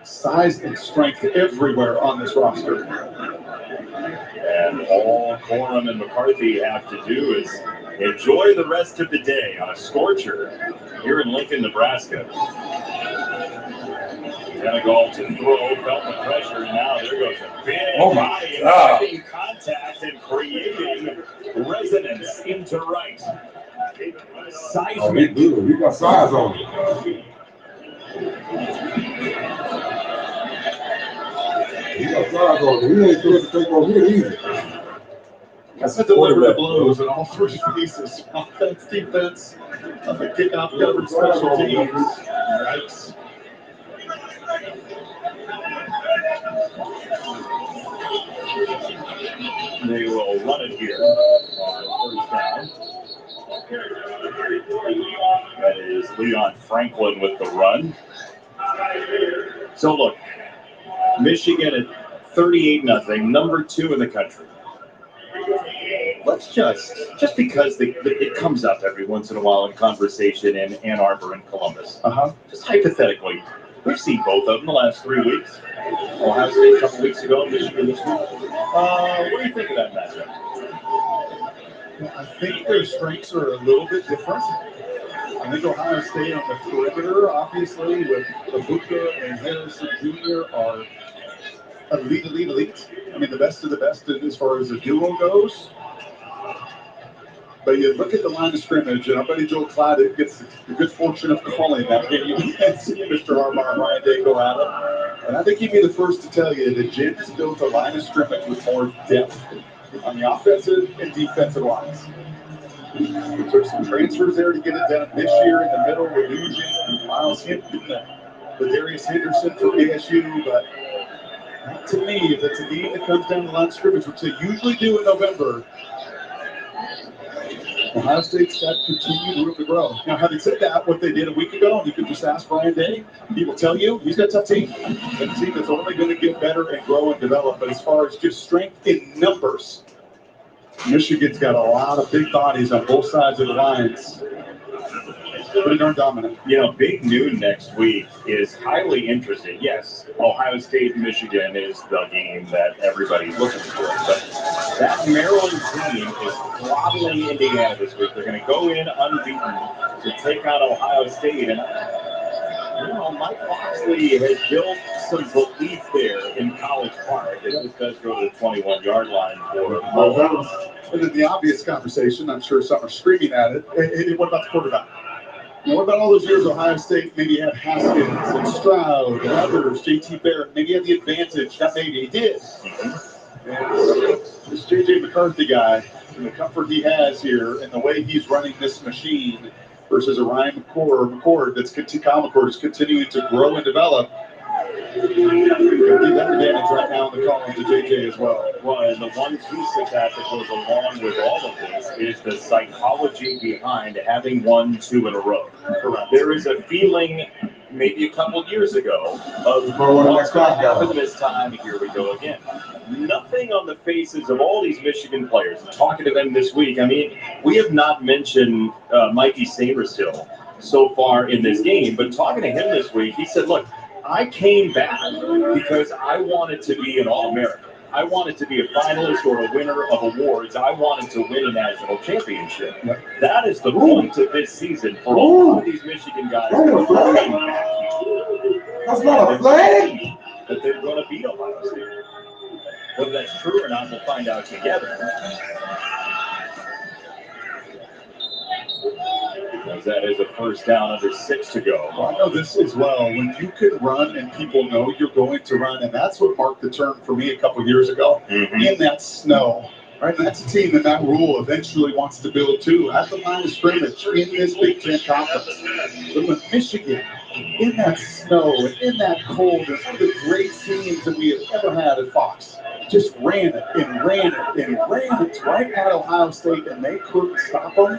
S2: size and strength everywhere on this roster.
S1: And all Corum and McCarthy have to do is enjoy the rest of the day on a scorcher here in Lincoln, Nebraska. Senegal to throw, felt the pressure, and now there goes a big body making contact and creating resonance into right. Seismic.
S3: He got size on him. He got size on him. He ain't supposed to take on here either.
S2: That's the delivery blows in all three pieces. Offense, defense, on the kickoff coverage, special teams. Yikes.
S1: They will run it here on first down. That is Leon Franklin with the run. So look, Michigan at 38-0, number 2 in the country. Let's just because it comes up every once in a while in conversation in Ann Arbor and Columbus. Just hypothetically, we've seen both of them the last 3 weeks. Ohio State a couple weeks ago, Michigan this week. What do you think of that matchup?
S2: I think their strengths are a little bit different. I think Ohio State on the perimeter, obviously, with Ibuka and Harrison Jr. are elite. I mean, the best of the best as far as the duo goes. But you look at the line of scrimmage, and our buddy Joel Claddick gets the good fortune of calling that game. You can't see Mr. Harbaugh and Ryan Day go at it. And I think he'd be the first to tell you that Jim has built a line of scrimmage with more depth on the offensive and defensive lines. We took some transfers there to get it done this year in the middle with Nugent, Miles Hinton, Darius Henderson for ASU. But to me, if it's a game that comes down the line of scrimmage, which they usually do in November, Ohio State's got continued room to grow. Now, having said that, what they did a week ago, you could just ask Brian Day, he will tell you he's got a tough team. A team that's only going to get better and grow and develop. But as far as just strength in numbers, Michigan's got a lot of big bodies on both sides of the lines. Pretty darn dominant.
S1: You know, Big Noon next week is highly interesting. Yes, Ohio State, Michigan is the game that everybody's looking for. But that Maryland team is throttling Indiana this week. They're going to go in unbeaten to take on Ohio State. And, you know, Mike Loxley has built some belief there in College Park. It just does go to the 21-yard line for Mo.
S2: And then the obvious conversation, I'm sure some are screaming at it. Hey, what about the quarterback? Now, what about all those years Ohio State maybe had Haskins and Stroud and others, JT Barrett, maybe had the advantage? Not maybe, he did. And this JJ McCarthy guy, and the comfort he has here and the way he's running this machine versus a Ryan McCord that's continuing to grow and develop. Give that advantage right now in the column to JJ as well.
S1: Well, and the one piece of that goes along with all of this is the psychology behind having won 2 in a row.
S2: Correct.
S1: There is a feeling, maybe a couple years ago, of what's going to happen this time. Here we go again. Nothing on the faces of all these Michigan players. I'm talking to them this week. I mean, we have not mentioned Mikey Saberstill so far in this game, but talking to him this week, he said, look, I came back because I wanted to be an All-American. I wanted to be a finalist or a winner of awards. I wanted to win a national championship. That is the point of this season for all of these Michigan guys.
S3: That's not a flag.
S1: That they're going to beat Ohio State. Whether that's true or not, we'll find out together. As that is a first down under 6 to go.
S2: Well, I know this as well. When you can run and people know you're going to run, and that's what marked the turn for me a couple years ago in that snow. Right, and that's a team that Rule eventually wants to build too. At the line of scrimmage in this Big Ten conference. But with Michigan in that snow and in that cold, and one of the great teams that we have ever had at Fox, just ran it and ran it and ran it right at Ohio State, and they couldn't stop them.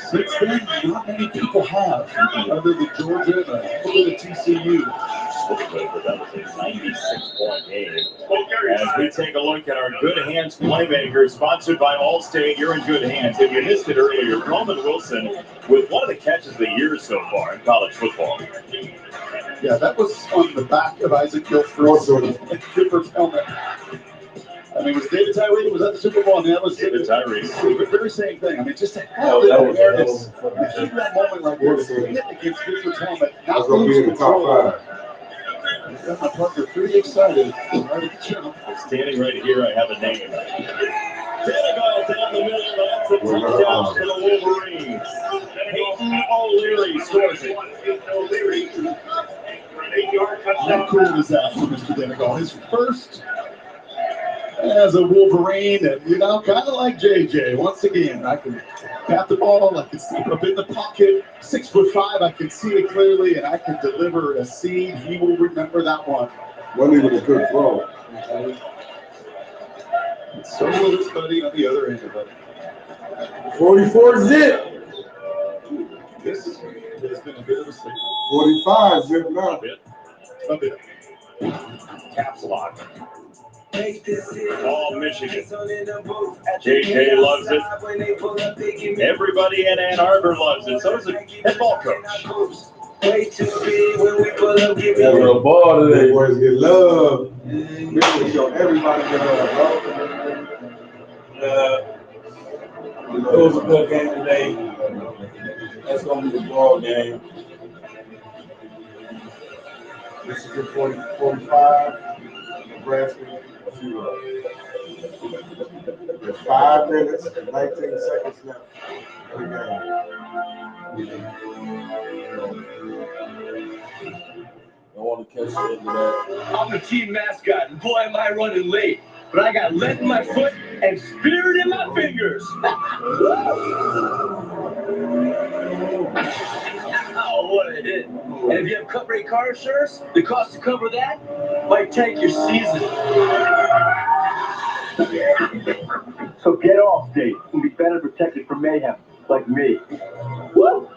S2: Since then, not many people have, other than Georgia and a little bit of TCU.
S1: specifically, but that was a 96-point game. As we take a look at our Good Hands Playmakers, sponsored by Allstate, you're in good hands. If you missed it earlier, Roman Wilson with one of the catches of the year so far in college football.
S2: Yeah, that was on the back of Isaac Gilford's helmet. I mean, was David Tyree? Was that the Super Bowl? I mean, that was
S1: David Tyree.
S2: The very same thing. I mean, just to have that awareness, to keep that moment like this, hit against Gilford's helmet, not lose control. Got my partner pretty excited. Right at the jump.
S1: I'm standing right here. I have a name. Senegal down the middle. That's a touchdown for the Wolverines. Peyton O'Leary scores it.
S2: How cool is that for Mr. Senegal? His first as a Wolverine, and you know, kind of like JJ. Once again, I can pat the ball, I can step up in the pocket. 6'5", I can see it clearly, and I can deliver a seed. He will remember that one.
S3: Wasn't even a good throw.
S2: So will this buddy on the other end of it.
S3: 44 zip.
S2: This has been a bit of a sleep.
S3: 45 zip now.
S2: A bit.
S1: Caps lock. All Michigan. JJ loves it. Everybody in Ann Arbor loves it. So does the head ball coach.
S10: That real ball today.
S3: Boys get love. Really, everybody get love.
S10: It was a good game today. That's going to be the ball game.
S3: Michigan 45, Nebraska 0. There's 5 minutes and 19 seconds left of the game.
S10: I want to catch the end of that.
S16: I'm the team mascot, and boy am I running late. But I got lead in my foot and spirit in my fingers. Oh, what a hit. And if you have cut rate car insurance, the cost to cover that might tank your season. So get off, Dave, and be better protected from mayhem, like me. Woo!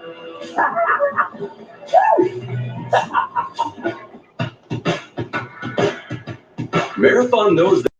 S16: Marathon knows that.